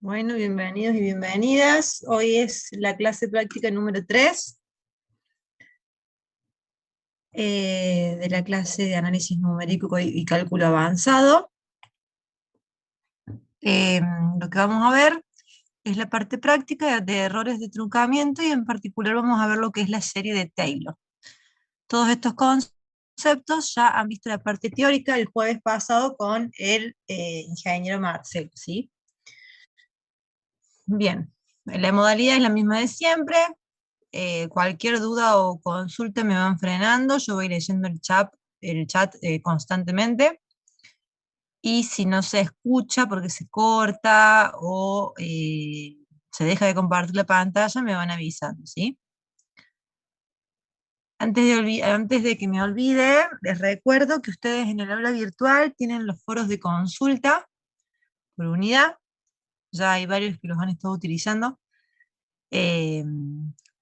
Bueno, bienvenidos y bienvenidas. Hoy es la clase práctica número 3 de la clase de análisis numérico y cálculo avanzado. Lo que vamos a ver es la parte práctica de errores de truncamiento y en particular vamos a ver lo que es la serie de Taylor. Todos estos conceptos ya han visto la parte teórica el jueves pasado con el ingeniero Marcel, ¿sí? Bien, la modalidad es la misma de siempre. Cualquier duda o consulta me van frenando, yo voy leyendo el chat constantemente, y si no se escucha porque se corta o se deja de compartir la pantalla, me van avisando, ¿sí? Antes de que me olvide, les recuerdo que ustedes en el aula virtual tienen los foros de consulta por unidad, ya hay varios que los han estado utilizando. eh,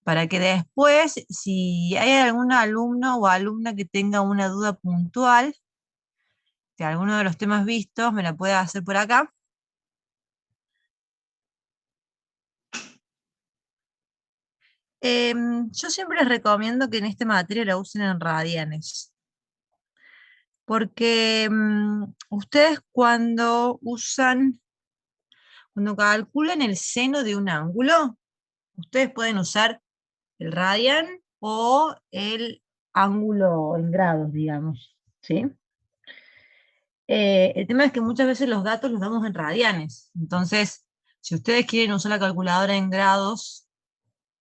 para que después, si hay algún alumno o alumna que tenga una duda puntual de alguno de los temas vistos, me la pueda hacer por acá. Yo siempre les recomiendo que en esta materia la usen en radianes, porque ustedes cuando calculan el seno de un ángulo, ustedes pueden usar el radian o el ángulo en grados, digamos, ¿sí? El tema es que muchas veces los datos los damos en radianes. Entonces, si ustedes quieren usar la calculadora en grados,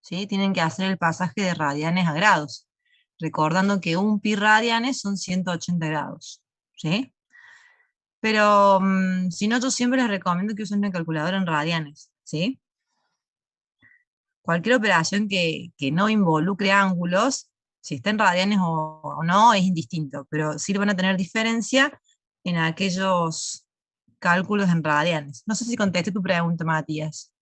¿sí? Tienen que hacer el pasaje de radianes a grados, recordando que un pi radianes son 180 grados, ¿sí? Pero si no, yo siempre les recomiendo que usen una calculadora en radianes, ¿sí? Cualquier operación que no involucre ángulos, si está en radianes o no, es indistinto, pero sí van a tener diferencia en aquellos cálculos en radianes. No sé si contesté tu pregunta, Matías.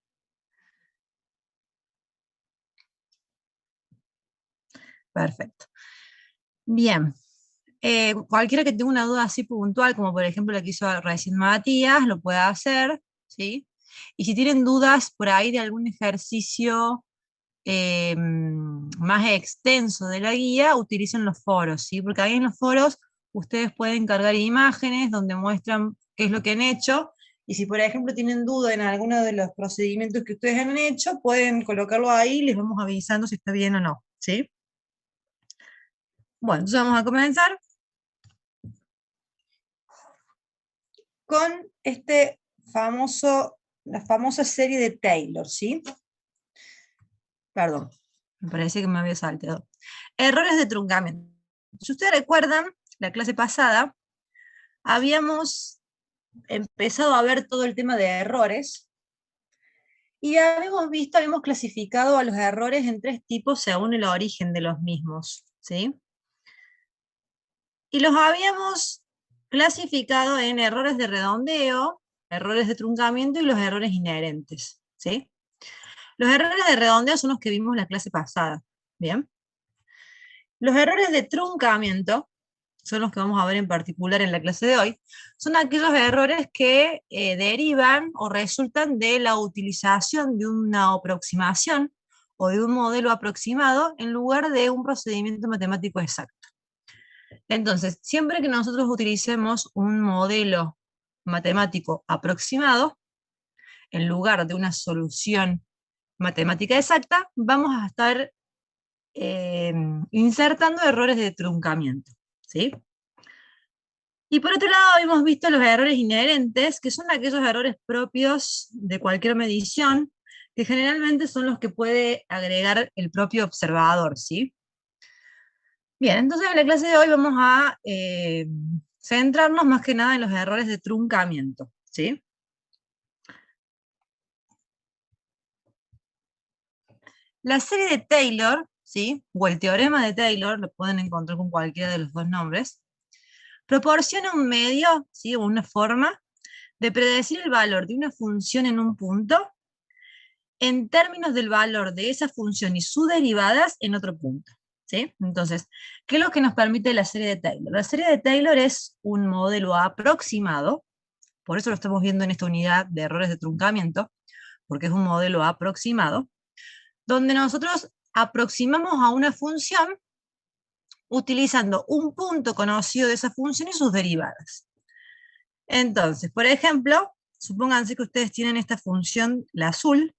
Perfecto. Bien. Cualquiera que tenga una duda así puntual, como por ejemplo la que hizo recién Matías, lo puede hacer, ¿sí? Y si tienen dudas por ahí de algún ejercicio más extenso de la guía, utilicen los foros, ¿sí? Porque ahí en los foros ustedes pueden cargar imágenes donde muestran qué es lo que han hecho, y si por ejemplo tienen duda en alguno de los procedimientos que ustedes han hecho, pueden colocarlo ahí y les vamos avisando si está bien o no, ¿sí? Bueno, entonces vamos a comenzar con la famosa serie de Taylor, ¿sí? Perdón, me parece que me había salteado. Errores de truncamiento. Si ustedes recuerdan, la clase pasada habíamos empezado a ver todo el tema de errores, y habíamos clasificado a los errores en 3 tipos según el origen de los mismos, ¿sí? Y los habíamos clasificado en errores de redondeo, errores de truncamiento y los errores inherentes, ¿sí? Los errores de redondeo son los que vimos la clase pasada, ¿bien? Los errores de truncamiento son los que vamos a ver en particular en la clase de hoy. Son aquellos errores que derivan o resultan de la utilización de una aproximación o de un modelo aproximado en lugar de un procedimiento matemático exacto. Entonces, siempre que nosotros utilicemos un modelo matemático aproximado, en lugar de una solución matemática exacta, vamos a estar insertando errores de truncamiento, ¿sí? Y por otro lado, hemos visto los errores inherentes, que son aquellos errores propios de cualquier medición, que generalmente son los que puede agregar el propio observador, ¿sí? Bien, entonces en la clase de hoy vamos a centrarnos más que nada en los errores de truncamiento, ¿sí? La serie de Taylor, ¿sí? O el teorema de Taylor, lo pueden encontrar con cualquiera de los dos nombres, proporciona un medio, ¿sí? O una forma de predecir el valor de una función en un punto en términos del valor de esa función y sus derivadas en otro punto, ¿sí? Entonces, ¿qué es lo que nos permite la serie de Taylor? La serie de Taylor es un modelo aproximado, por eso lo estamos viendo en esta unidad de errores de truncamiento, porque es un modelo aproximado, donde nosotros aproximamos a una función utilizando un punto conocido de esa función y sus derivadas. Entonces, por ejemplo, supónganse que ustedes tienen esta función, la azul,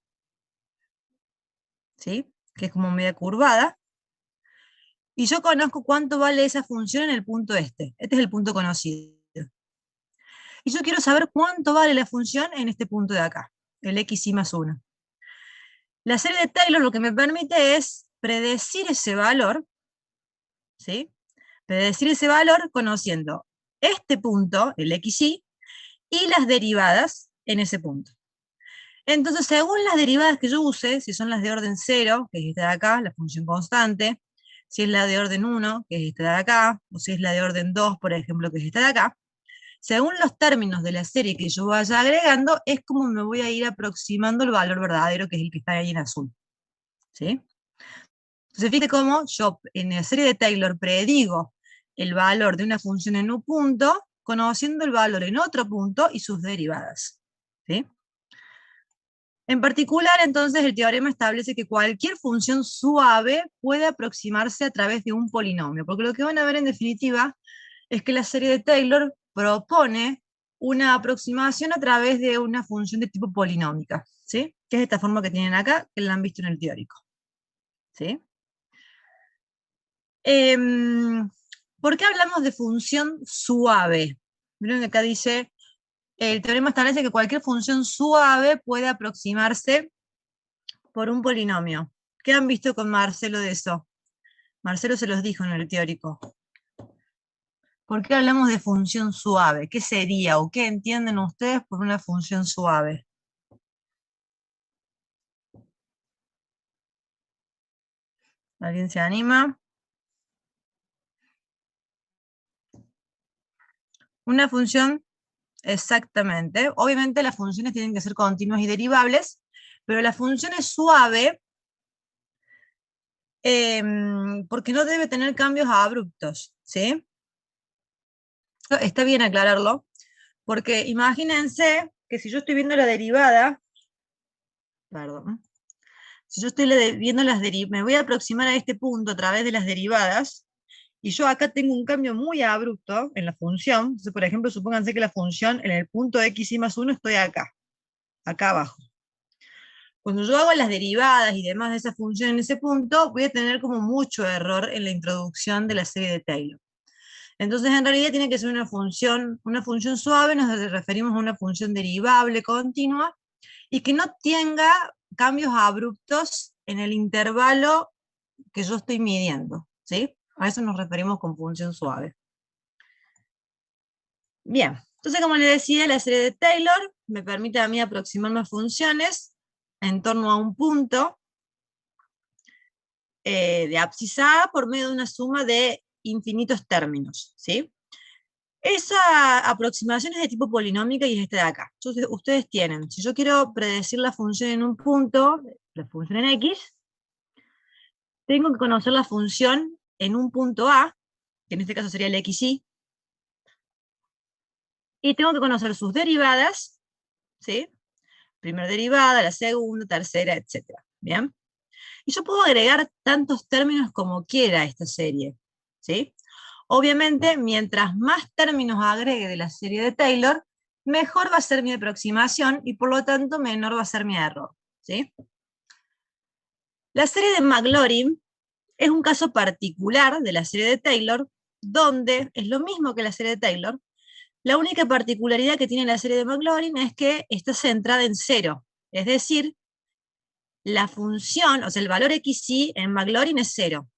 ¿sí? Que es como media curvada, y yo conozco cuánto vale esa función en el punto este. Este es el punto conocido. Y yo quiero saber cuánto vale la función en este punto de acá, el xy más 1. La serie de Taylor lo que me permite es predecir ese valor, ¿sí? Predecir ese valor conociendo este punto, el xy, y las derivadas en ese punto. Entonces, según las derivadas que yo use, si son las de orden 0, que es esta de acá, la función constante, si es la de orden 1, que es esta de acá, o si es la de orden 2, por ejemplo, que es esta de acá, según los términos de la serie que yo vaya agregando, es como me voy a ir aproximando el valor verdadero, que es el que está ahí en azul. ¿Sí? Entonces, fíjate cómo yo en la serie de Taylor predigo el valor de una función en un punto, conociendo el valor en otro punto y sus derivadas. ¿Sí? En particular, entonces, el teorema establece que cualquier función suave puede aproximarse a través de un polinomio, porque lo que van a ver en definitiva es que la serie de Taylor propone una aproximación a través de una función de tipo polinómica, ¿sí? Que es esta forma que tienen acá, que la han visto en el teórico. ¿Sí? ¿Por qué hablamos de función suave? Miren que acá dice, el teorema establece que cualquier función suave puede aproximarse por un polinomio. ¿Qué han visto con Marcelo de eso? Marcelo se los dijo en el teórico. ¿Por qué hablamos de función suave? ¿Qué sería o qué entienden ustedes por una función suave? ¿Alguien se anima? Una función, exactamente. Obviamente las funciones tienen que ser continuas y derivables, pero la función es suave porque no debe tener cambios abruptos, ¿sí? Está bien aclararlo, porque imagínense que si yo estoy viendo la derivada, perdón, si yo estoy viendo las derivadas, me voy a aproximar a este punto a través de las derivadas, y yo acá tengo un cambio muy abrupto en la función. Entonces, por ejemplo, supónganse que la función en el punto xy más 1 estoy acá abajo. Cuando yo hago las derivadas y demás de esa función en ese punto, voy a tener como mucho error en la introducción de la serie de Taylor. Entonces, en realidad tiene que ser una función suave, nos referimos a una función derivable continua, y que no tenga cambios abruptos en el intervalo que yo estoy midiendo, ¿sí? A eso nos referimos con función suave. Bien, entonces como les decía, la serie de Taylor me permite a mí aproximarme a funciones en torno a un punto de abscisa A por medio de una suma de infinitos términos, ¿sí? Esa aproximación es de tipo polinómica y es esta de acá. Entonces ustedes tienen, si yo quiero predecir la función en un punto, la función en X, tengo que conocer la función en un punto A, que en este caso sería el xy, y tengo que conocer sus derivadas, ¿sí? Primera derivada, la segunda, tercera, etc. ¿Bien? Y yo puedo agregar tantos términos como quiera a esta serie, ¿sí? Obviamente, mientras más términos agregue de la serie de Taylor, mejor va a ser mi aproximación y por lo tanto menor va a ser mi error, ¿sí? La serie de Maclaurin es un caso particular de la serie de Taylor, donde es lo mismo que la serie de Taylor. La única particularidad que tiene la serie de Maclaurin es que está centrada en cero, es decir, la función, o sea, el valor xy en Maclaurin es cero.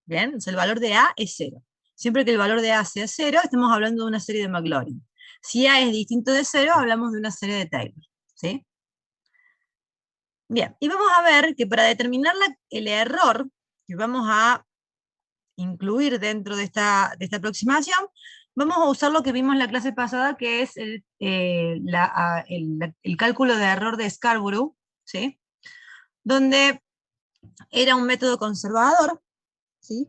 ¿Bien? O sea, el valor de A es cero. Siempre que el valor de A sea cero, estamos hablando de una serie de Maclaurin. Si A es distinto de cero, hablamos de una serie de Taylor. ¿Sí? Bien, y vamos a ver que para determinar el error que vamos a incluir dentro de esta aproximación, vamos a usar lo que vimos en la clase pasada, que es el cálculo de error de Scarborough, ¿sí? Donde era un método conservador, ¿sí?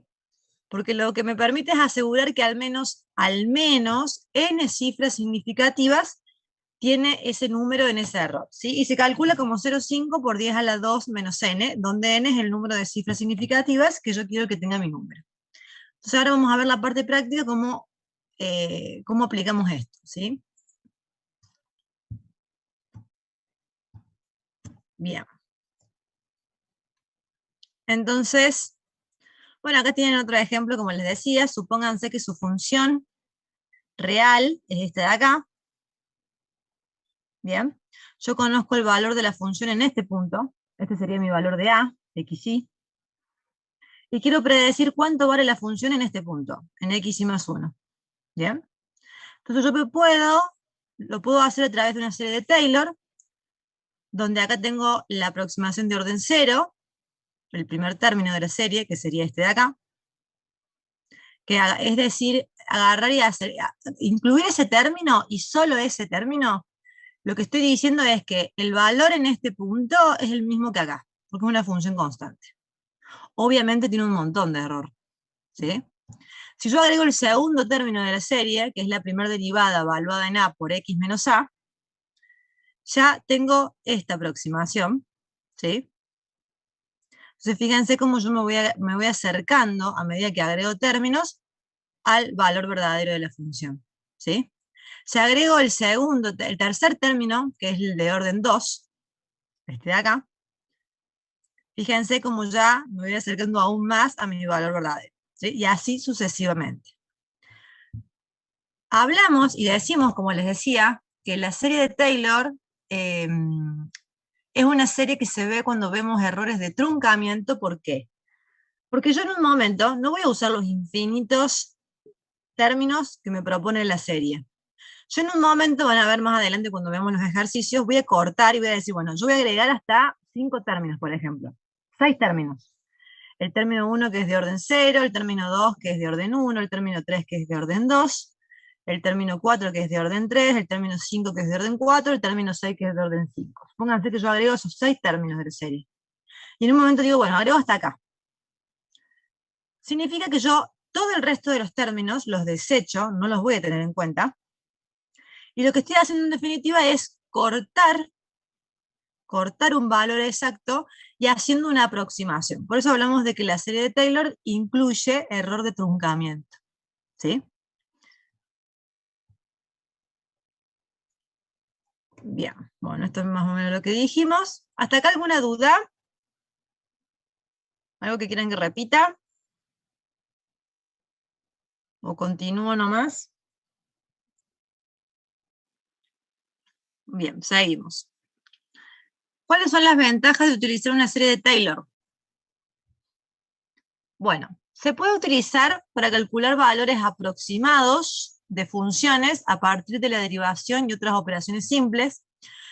Porque lo que me permite es asegurar que al menos n cifras significativas tiene ese número en ese error, ¿sí? Y se calcula como 0,5 por 10 a la 2 menos n, donde n es el número de cifras significativas que yo quiero que tenga mi número. Entonces ahora vamos a ver la parte práctica, cómo aplicamos esto, ¿sí? Bien. Entonces, bueno, acá tienen otro ejemplo, como les decía, supónganse que su función real es esta de acá. Bien. Yo conozco el valor de la función en este punto. Este sería mi valor de a, xy. Y quiero predecir cuánto vale la función en este punto, en xy más 1. Bien. Entonces yo lo puedo hacer a través de una serie de Taylor, donde acá tengo la aproximación de orden 0, el primer término de la serie, que sería este de acá, es decir, agarrar y incluir ese término y solo ese término. Lo que estoy diciendo es que el valor en este punto es el mismo que acá, porque es una función constante. Obviamente tiene un montón de error, ¿sí? Si yo agrego el segundo término de la serie, que es la primera derivada evaluada en a por x menos a, ya tengo esta aproximación, ¿sí? Entonces fíjense cómo yo me voy acercando a medida que agrego términos al valor verdadero de la función, ¿sí? Si agrego el tercer término, que es el de orden 2, este de acá, fíjense cómo ya me voy acercando aún más a mi valor verdadero, ¿sí? Y así sucesivamente. Hablamos y decimos, como les decía, que la serie de Taylor es una serie que se ve cuando vemos errores de truncamiento. ¿Por qué? Porque yo en un momento no voy a usar los infinitos términos que me propone la serie. Yo en un momento, van a ver más adelante cuando veamos los ejercicios, voy a cortar y voy a decir, bueno, yo voy a agregar hasta 5 términos, por ejemplo. 6 términos. El término 1 que es de orden 0, el término 2 que es de orden 1, el término 3 que es de orden 2, el término 4 que es de orden 3, el término 5 que es de orden 4, el término 6 que es de orden 5. Pónganse que yo agrego esos 6 términos de la serie. Y en un momento digo, bueno, agrego hasta acá. Significa que yo todo el resto de los términos los desecho, no los voy a tener en cuenta. Y lo que estoy haciendo en definitiva es cortar un valor exacto y haciendo una aproximación. Por eso hablamos de que la serie de Taylor incluye error de truncamiento, ¿sí? Bien, bueno, esto es más o menos lo que dijimos. ¿Hasta acá alguna duda? ¿Algo que quieran que repita? ¿O continúo nomás? Bien, seguimos. ¿Cuáles son las ventajas de utilizar una serie de Taylor? Bueno, se puede utilizar para calcular valores aproximados de funciones a partir de la derivación y otras operaciones simples.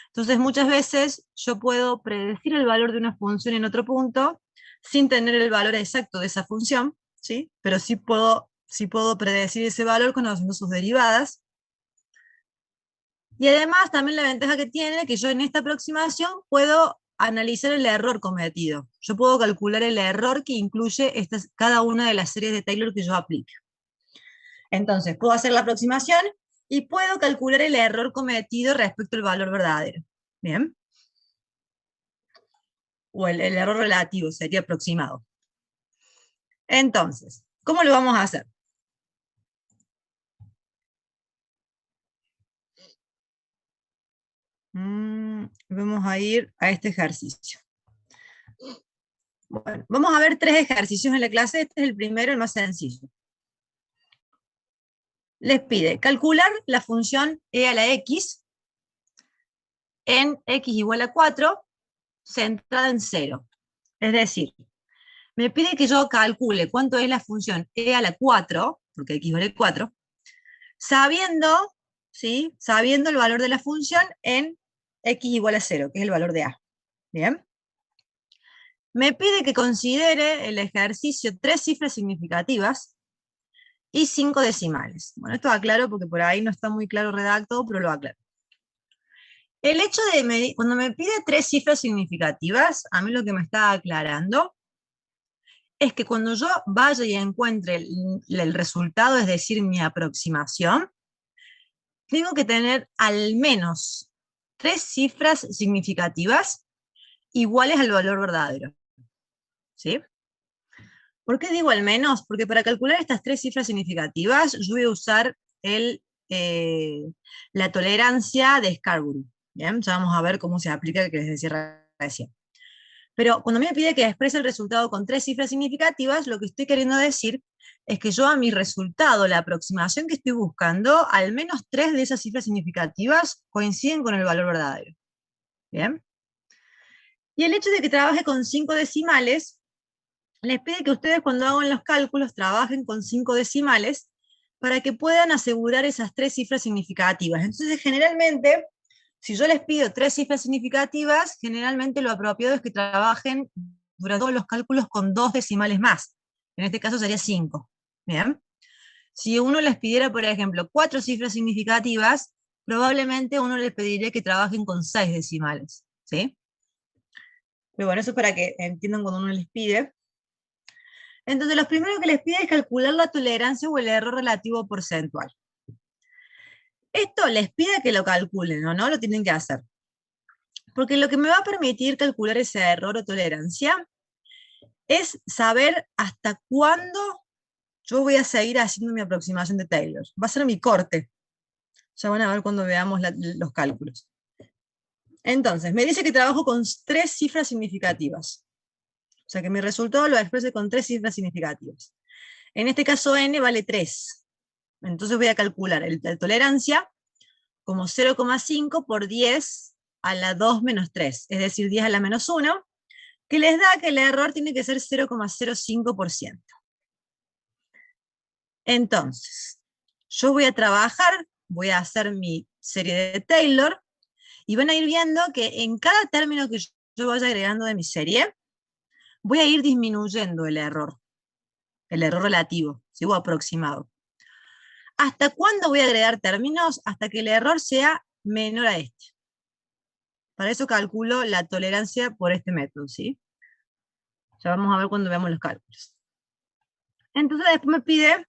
Entonces, muchas veces yo puedo predecir el valor de una función en otro punto sin tener el valor exacto de esa función, ¿sí? Pero sí puedo predecir ese valor conociendo sus derivadas. Y además, también la ventaja que tiene es que yo en esta aproximación puedo analizar el error cometido. Yo puedo calcular el error que incluye cada una de las series de Taylor que yo aplique. Entonces, puedo hacer la aproximación y puedo calcular el error cometido respecto al valor verdadero. ¿Bien? O el error relativo, sería aproximado. Entonces, ¿cómo lo vamos a hacer? Vamos a ir a este ejercicio. Bueno, vamos a ver 3 ejercicios en la clase. Este es el primero, el más sencillo. Les pide calcular la función e a la x en x igual a 4, centrada en 0. Es decir, me pide que yo calcule cuánto es la función e a la 4, porque x vale 4, sabiendo, ¿sí? Sabiendo el valor de la función en x igual a 0, que es el valor de a. ¿Bien? Me pide que considere el ejercicio 3 cifras significativas y 5 decimales. Bueno, esto aclaro porque por ahí no está muy claro redactado, pero lo aclaro. El hecho de cuando me pide 3 cifras significativas, a mí lo que me está aclarando es que cuando yo vaya y encuentre el resultado, es decir, mi aproximación, tengo que tener al menos 3 cifras significativas iguales al valor verdadero. ¿Sí? ¿Por qué digo al menos? Porque para calcular estas 3 cifras significativas, yo voy a usar eh, la tolerancia de Scarborough. ¿Bien? Ya vamos a ver cómo se aplica el que les decía recién. Pero cuando me pide que exprese el resultado con 3 cifras significativas, lo que estoy queriendo decir es que yo a mi resultado, la aproximación que estoy buscando, al menos 3 de esas cifras significativas coinciden con el valor verdadero. ¿Bien? Y el hecho de que trabaje con 5 decimales, les pide que ustedes cuando hagan los cálculos trabajen con 5 decimales para que puedan asegurar esas 3 cifras significativas. Entonces, generalmente, si yo les pido 3 cifras significativas, generalmente lo apropiado es que trabajen durante todos los cálculos con 2 decimales más. En este caso sería 5. ¿Bien? Si uno les pidiera, por ejemplo, 4 cifras significativas, probablemente uno les pediría que trabajen con 6 decimales. ¿Sí? Pero bueno, eso es para que entiendan cuando uno les pide. Entonces, lo primero que les pide es calcular la tolerancia o el error relativo porcentual. Esto les pide que lo calculen, ¿o no? Lo tienen que hacer. Porque lo que me va a permitir calcular ese error o tolerancia es saber hasta cuándo yo voy a seguir haciendo mi aproximación de Taylor. Va a ser mi corte. Ya van a ver cuando veamos los cálculos. Entonces, me dice que trabajo con 3 cifras significativas. O sea que mi resultado lo exprese con 3 cifras significativas. En este caso, n vale 3. Entonces voy a calcular la tolerancia como 0,5 por 10 a la 2 menos 3, es decir, 10 a la menos 1, que les da que el error tiene que ser 0,05%. Entonces, yo voy a trabajar, voy a hacer mi serie de Taylor, y van a ir viendo que en cada término que yo vaya agregando de mi serie, voy a ir disminuyendo el error relativo, ¿sí? O aproximado. ¿Hasta cuándo voy a agregar términos? Hasta que el error sea menor a este. Para eso calculo la tolerancia por este método, ¿sí? Ya vamos a ver cuando veamos los cálculos. Entonces después me pide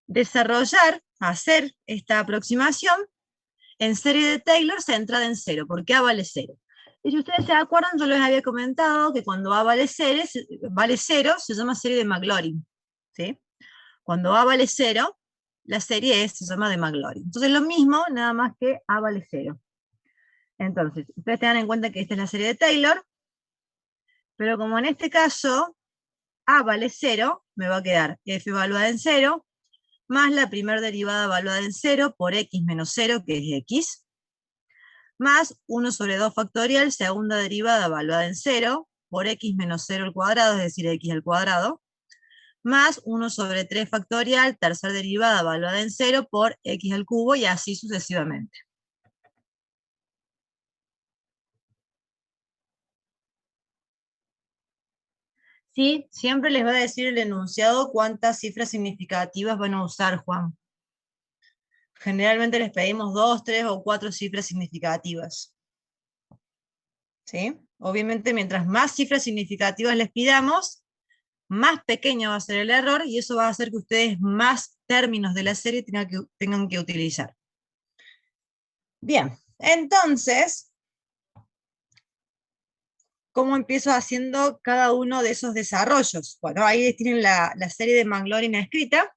desarrollar, hacer esta aproximación en serie de Taylor centrada en 0, porque A vale 0. Y si ustedes se acuerdan, yo les había comentado que cuando A vale 0, se llama serie de Maclaurin, ¿sí? Cuando A vale 0, la serie se llama de Maclaurin. Entonces lo mismo, nada más que A vale 0. Entonces, ustedes tengan en cuenta que esta es la serie de Taylor, pero como en este caso A vale 0, me va a quedar f evaluada en 0, más la primera derivada evaluada en 0 por x menos 0, que es x, más 1 sobre 2 factorial, segunda derivada evaluada en 0, por x menos 0 al cuadrado, es decir, x al cuadrado, más 1 sobre 3 factorial, tercera derivada evaluada en 0, por x al cubo, y así sucesivamente. Sí, siempre les va a decir el enunciado cuántas cifras significativas van a usar, Juan. Generalmente les pedimos 2, 3 o 4 cifras significativas. ¿Sí? Obviamente, mientras más cifras significativas les pidamos, más pequeño va a ser el error, y eso va a hacer que ustedes más términos de la serie tengan que utilizar. Bien, entonces, ¿cómo empiezo haciendo cada uno de esos desarrollos? Bueno, ahí tienen la serie de Maclaurin escrita.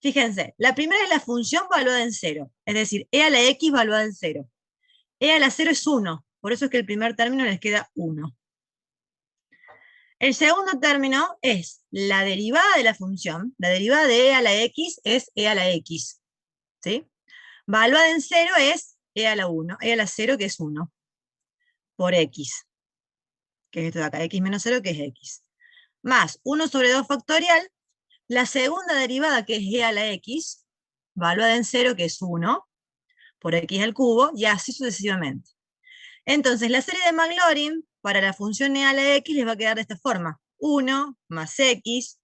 Fíjense, la primera es la función valuada en 0, es decir, e a la x valuada en 0. E a la 0 es 1, por eso es que el primer término les queda 1. El segundo término es la derivada de la función. La derivada de e a la x es e a la x. ¿Sí? Valuada en 0 es e a la 1, e a la 0, que es 1, por x, que es esto de acá, x menos 0, que es x. Más 1 sobre 2 factorial, la segunda derivada, que es e a la x, valuada en 0, que es 1, por x al cubo, y así sucesivamente. Entonces, la serie de Maclaurin, para la función e a la x, les va a quedar de esta forma. 1 más x,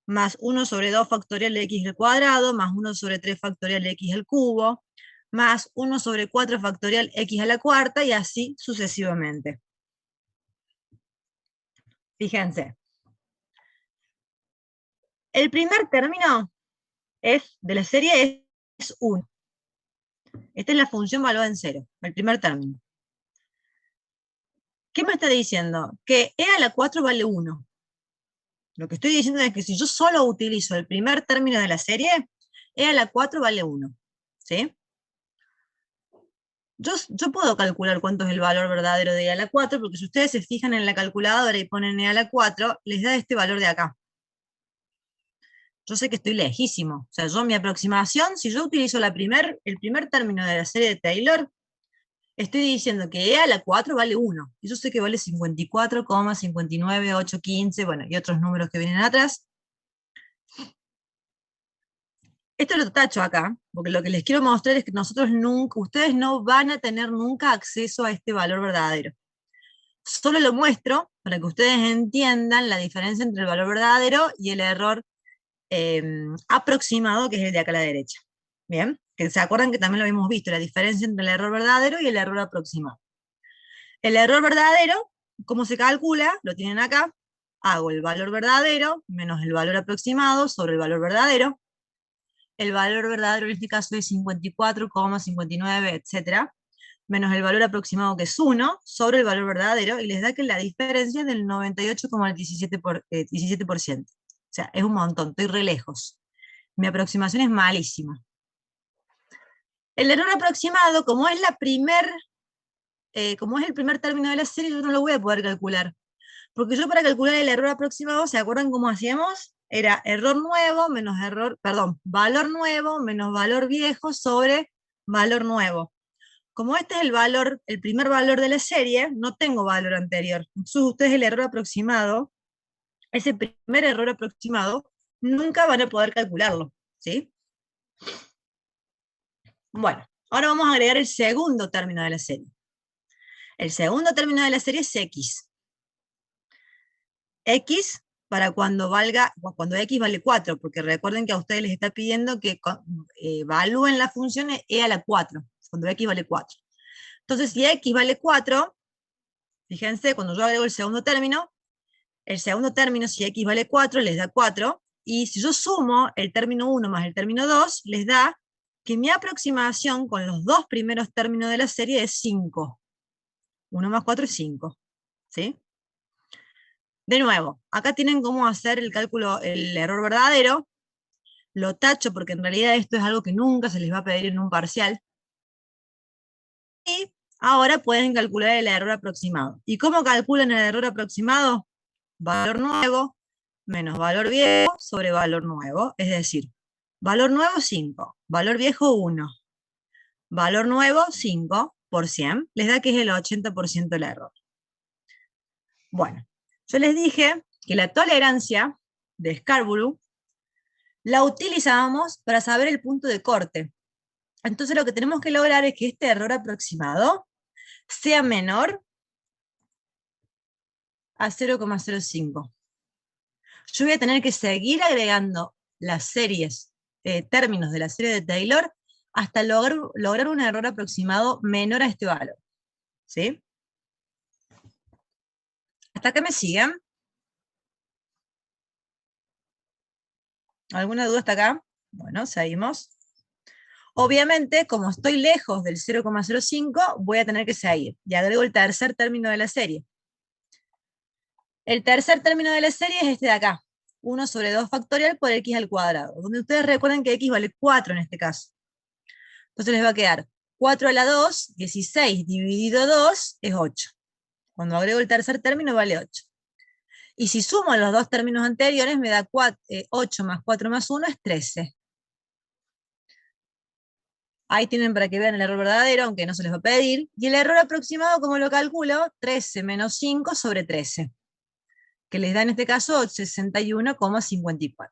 más 1 sobre 2 factorial de x al cuadrado, más 1 sobre 3 factorial de x al cubo, más 1 sobre 4 factorial x a la cuarta, y así sucesivamente. Fíjense. El primer término de la serie es 1. Esta es la función valuada en cero, el primer término. ¿Qué me está diciendo? Que e a la 4 vale 1. Lo que estoy diciendo es que si yo solo utilizo el primer término de la serie, e a la 4 vale 1. ¿Sí? Yo puedo calcular cuánto es el valor verdadero de e a la 4, porque si ustedes se fijan en la calculadora y ponen e a la 4, les da este valor de acá. Yo sé que estoy lejísimo. O sea, mi aproximación, si yo utilizo el primer término de la serie de Taylor, estoy diciendo que e a la 4 vale 1. Y yo sé que vale 54,59815, bueno, y otros números que vienen atrás. Esto lo tacho acá, porque lo que les quiero mostrar es que ustedes no van a tener nunca acceso a este valor verdadero. Solo lo muestro para que ustedes entiendan la diferencia entre el valor verdadero y el error aproximado, que es el de acá a la derecha. Bien, que se acuerdan que también lo habíamos visto, la diferencia entre el error verdadero y el error aproximado. El error verdadero, ¿cómo se calcula? Lo tienen acá. Hago el valor verdadero menos el valor aproximado sobre el valor verdadero. El valor verdadero en este caso es 54,59, etc., menos el valor aproximado que es 1, sobre el valor verdadero, y les da que la diferencia es del 98,17%. O sea, es un montón, estoy re lejos. Mi aproximación es malísima. El error aproximado, como es el primer término de la serie, yo no lo voy a poder calcular. Porque yo para calcular el error aproximado, ¿se acuerdan cómo hacíamos? Era valor nuevo menos valor viejo sobre valor nuevo. Como este es el primer valor de la serie, no tengo valor anterior. Entonces ustedes el error aproximado, ese primer error aproximado, nunca van a poder calcularlo, ¿sí? Bueno, ahora vamos a agregar el segundo término de la serie. El segundo término de la serie es x. X para cuando x vale 4, porque recuerden que a ustedes les está pidiendo que evalúen la función e a la 4, cuando x vale 4. Entonces, si x vale 4, fíjense, cuando yo agrego el segundo término, si x vale 4, les da 4, y si yo sumo el término 1 más el término 2, les da que mi aproximación con los dos primeros términos de la serie es 5. 1 más 4 es 5, ¿sí? De nuevo, acá tienen cómo hacer el cálculo, el error verdadero. Lo tacho porque en realidad esto es algo que nunca se les va a pedir en un parcial. Y ahora pueden calcular el error aproximado. ¿Y cómo calculan el error aproximado? Valor nuevo menos valor viejo sobre valor nuevo. Es decir, valor nuevo 5, valor viejo 1. Valor nuevo 5 por 100. Les da que es el 80% del error. Bueno, yo les dije que la tolerancia de Scarborough la utilizábamos para saber el punto de corte. Entonces lo que tenemos que lograr es que este error aproximado sea menor a 0,05. Yo voy a tener que seguir agregando las series, términos de la serie de Taylor, hasta lograr un error aproximado menor a este valor. ¿Sí? ¿Hasta acá me siguen? ¿Alguna duda hasta acá? Bueno, seguimos. Obviamente, como estoy lejos del 0,05, voy a tener que seguir. Y agrego el tercer término de la serie. El tercer término de la serie es este de acá. 1 sobre 2 factorial por x al cuadrado. Donde ustedes recuerden que x vale 4 en este caso. Entonces les va a quedar 4 a la 2, 16 dividido 2 es 8. Cuando agrego el tercer término vale 8. Y si sumo los dos términos anteriores me da 8 más 4 más 1 es 13. Ahí tienen para que vean el error verdadero, aunque no se les va a pedir. Y el error aproximado, ¿cómo lo calculo? 13 menos 5 sobre 13. Que les da en este caso 61,54.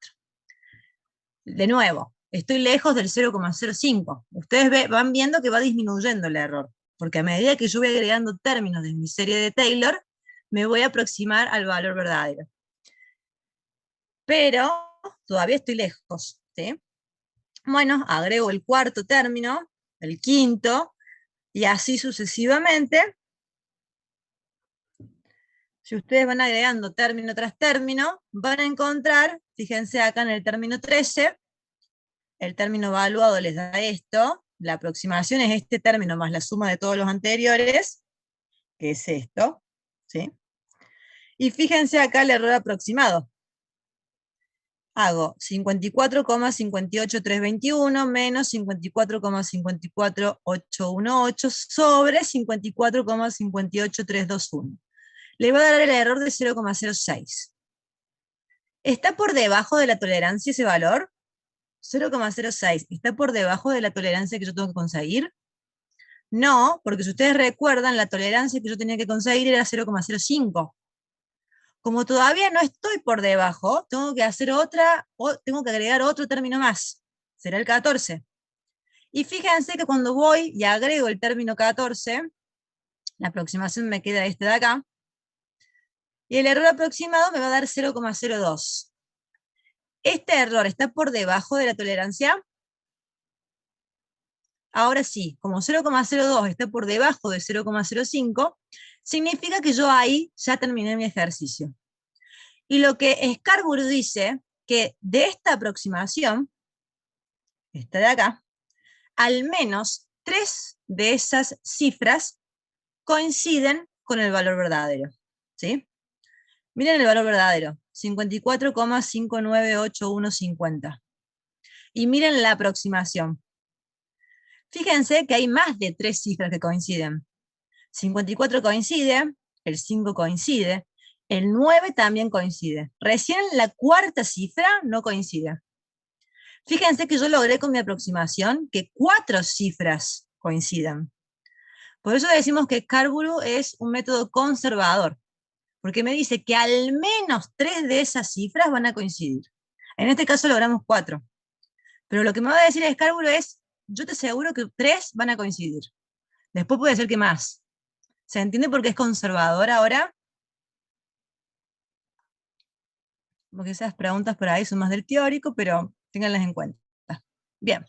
De nuevo, estoy lejos del 0,05. Ustedes van viendo que va disminuyendo el error, porque a medida que yo voy agregando términos de mi serie de Taylor, me voy a aproximar al valor verdadero. Pero todavía estoy lejos, ¿sí? Bueno, agrego el cuarto término, el quinto, y así sucesivamente. Si ustedes van agregando término tras término, van a encontrar, fíjense acá en el término 13, el término evaluado les da esto, la aproximación es este término más la suma de todos los anteriores, que es esto, ¿sí? Y fíjense acá el error aproximado. Hago 54,58321 menos 54,54818 sobre 54,58321. Le va a dar el error de 0,06. ¿Está por debajo de la tolerancia ese valor? 0,06. ¿Está por debajo de la tolerancia que yo tengo que conseguir? No, porque si ustedes recuerdan, la tolerancia que yo tenía que conseguir era 0,05. Como todavía no estoy por debajo, tengo que hacer tengo que agregar otro término más. Será el 14. Y fíjense que cuando voy y agrego el término 14, la aproximación me queda este de acá, y el error aproximado me va a dar 0,02. ¿Este error está por debajo de la tolerancia? Ahora sí, como 0,02 está por debajo de 0,05, significa que yo ahí ya terminé mi ejercicio. Y lo que Scarborough dice, que de esta aproximación, esta de acá, al menos 3 de esas cifras coinciden con el valor verdadero. ¿Sí? Miren el valor verdadero, 54,598150. Y miren la aproximación. Fíjense que hay más de 3 cifras que coinciden. 54 coincide, el 5 coincide, el 9 también coincide. Recién la cuarta cifra no coincide. Fíjense que yo logré con mi aproximación que 4 cifras coincidan. Por eso decimos que Scarborough es un método conservador, porque me dice que al menos 3 de esas cifras van a coincidir. En este caso logramos 4. Pero lo que me va a decir Scarborough es, yo te aseguro que 3 van a coincidir. Después puede ser que más. ¿Se entiende por qué es conservador ahora? Porque esas preguntas por ahí son más del teórico, pero ténganlas en cuenta. Bien.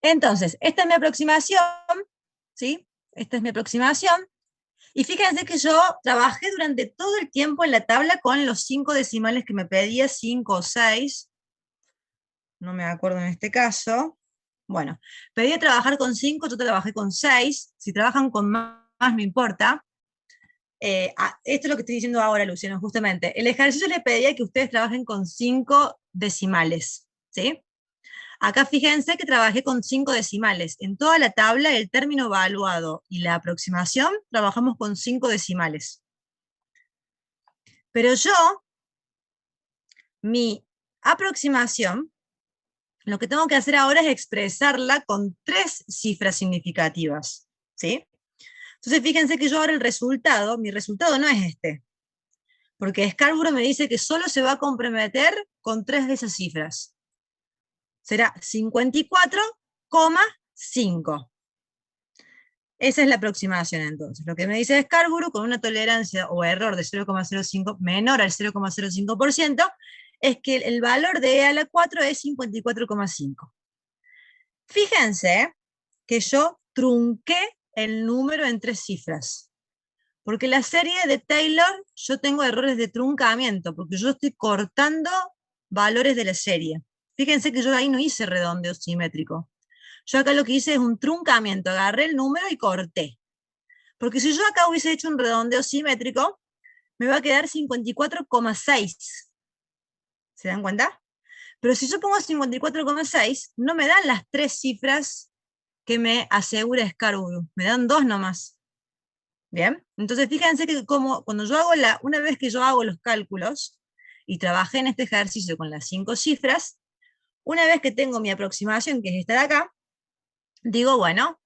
Entonces, esta es mi aproximación, ¿sí? Esta es mi aproximación. Y fíjense que yo trabajé durante todo el tiempo en la tabla con los 5 decimales que me pedía, 5 o 6. No me acuerdo en este caso. Bueno, pedía trabajar con 5, yo trabajé con 6. Si trabajan con más no importa. Esto es lo que estoy diciendo ahora, Luciano, justamente. El ejercicio le pedía que ustedes trabajen con 5 decimales, ¿sí? Acá fíjense que trabajé con 5 decimales. En toda la tabla, el término evaluado y la aproximación, trabajamos con 5 decimales. Pero yo, mi aproximación, lo que tengo que hacer ahora es expresarla con 3 cifras significativas, ¿sí? Entonces fíjense que yo ahora mi resultado no es este, porque Scarborough me dice que solo se va a comprometer con 3 de esas cifras. Será 54,5. Esa es la aproximación entonces. Lo que me dice Scarborough, con una tolerancia o error de 0,05 menor al 0,05%, es que el valor de E a la 4 es 54,5. Fíjense que yo trunqué el número en 3 cifras. Porque la serie de Taylor, yo tengo errores de truncamiento, porque yo estoy cortando valores de la serie. Fíjense que yo ahí no hice redondeo simétrico. Yo acá lo que hice es un truncamiento, agarré el número y corté. Porque si yo acá hubiese hecho un redondeo simétrico, me va a quedar 54,6. ¿Se dan cuenta? Pero si yo pongo 54,6, no me dan las 3 cifras que me asegura Scarborough, me dan 2 nomás. Bien, entonces fíjense que cuando yo hago una vez que yo hago los cálculos y trabajé en este ejercicio con las 5 cifras, una vez que tengo mi aproximación, que es esta de acá, digo, bueno,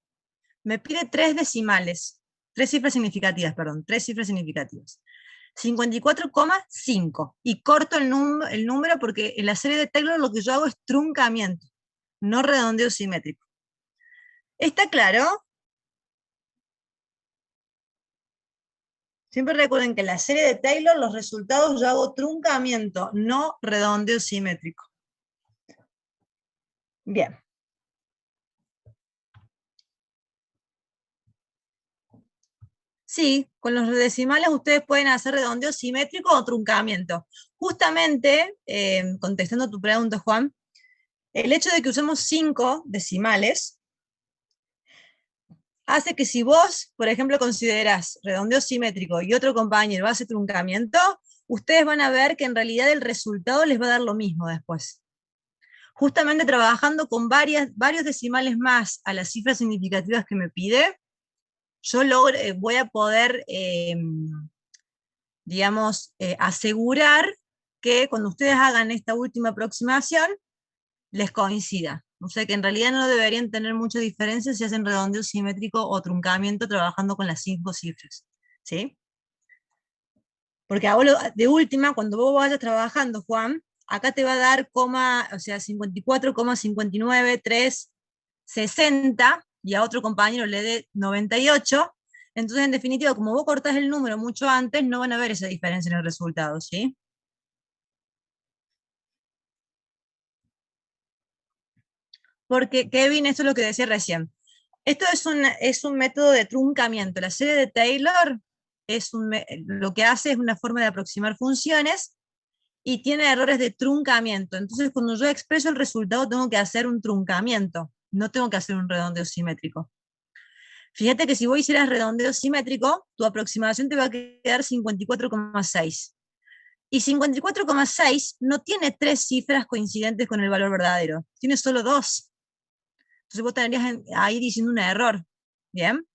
me pide 3 decimales, 3 cifras significativas, perdón, 3 cifras significativas. 54,5. Y corto el número porque en la serie de Taylor lo que yo hago es truncamiento, no redondeo simétrico. ¿Está claro? Siempre recuerden que en la serie de Taylor los resultados yo hago truncamiento, no redondeo simétrico. Bien. Sí, con los decimales ustedes pueden hacer redondeo simétrico o truncamiento. Justamente, contestando tu pregunta, Juan, el hecho de que usemos 5 decimales hace que si vos, por ejemplo, considerás redondeo simétrico y otro compañero hace truncamiento, ustedes van a ver que en realidad el resultado les va a dar lo mismo después. Justamente trabajando con varios decimales más a las cifras significativas que me pide, yo voy a poder, digamos, asegurar que cuando ustedes hagan esta última aproximación, les coincida. O sea que en realidad no deberían tener mucha diferencia si hacen redondeo simétrico o truncamiento trabajando con las 5 cifras. ¿Sí? Porque de última, cuando vos vayas trabajando, Juan, acá te va a dar o sea, 54,59,360, y a otro compañero le dé 98. Entonces, en definitiva, como vos cortás el número mucho antes, no van a ver esa diferencia en el resultado, ¿sí? Porque, Kevin, esto es lo que decía recién. Esto es un método de truncamiento. La serie de Taylor lo que hace es una forma de aproximar funciones y tiene errores de truncamiento. Entonces, cuando yo expreso el resultado, tengo que hacer un truncamiento, no tengo que hacer un redondeo simétrico. Fíjate que si vos hicieras redondeo simétrico, tu aproximación te va a quedar 54,6. Y 54,6 no tiene 3 cifras coincidentes con el valor verdadero, tiene solo 2. Entonces vos estarías ahí diciendo un error. ¿Bien?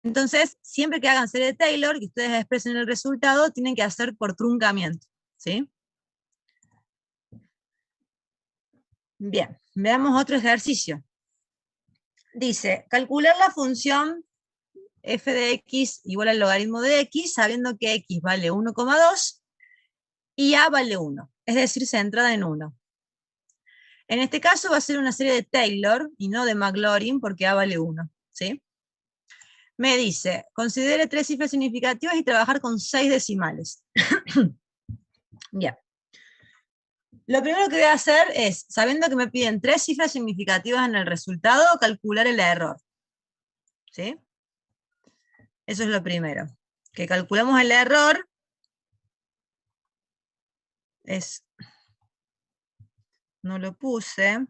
Entonces, siempre que hagan serie de Taylor y ustedes expresen el resultado, tienen que hacer por truncamiento. ¿Sí? Bien, veamos otro ejercicio. Dice, calcular la función f de x igual al logaritmo de x, sabiendo que x vale 1,2 y a vale 1, es decir, centrada en 1. En este caso va a ser una serie de Taylor y no de Maclaurin porque a vale 1. ¿Sí? Me dice, considere 3 cifras significativas y trabajar con 6 decimales. Bien. Lo primero que voy a hacer es, sabiendo que me piden 3 cifras significativas en el resultado, calcular el error. ¿Sí? Eso es lo primero. Que calculamos el error es, no lo puse,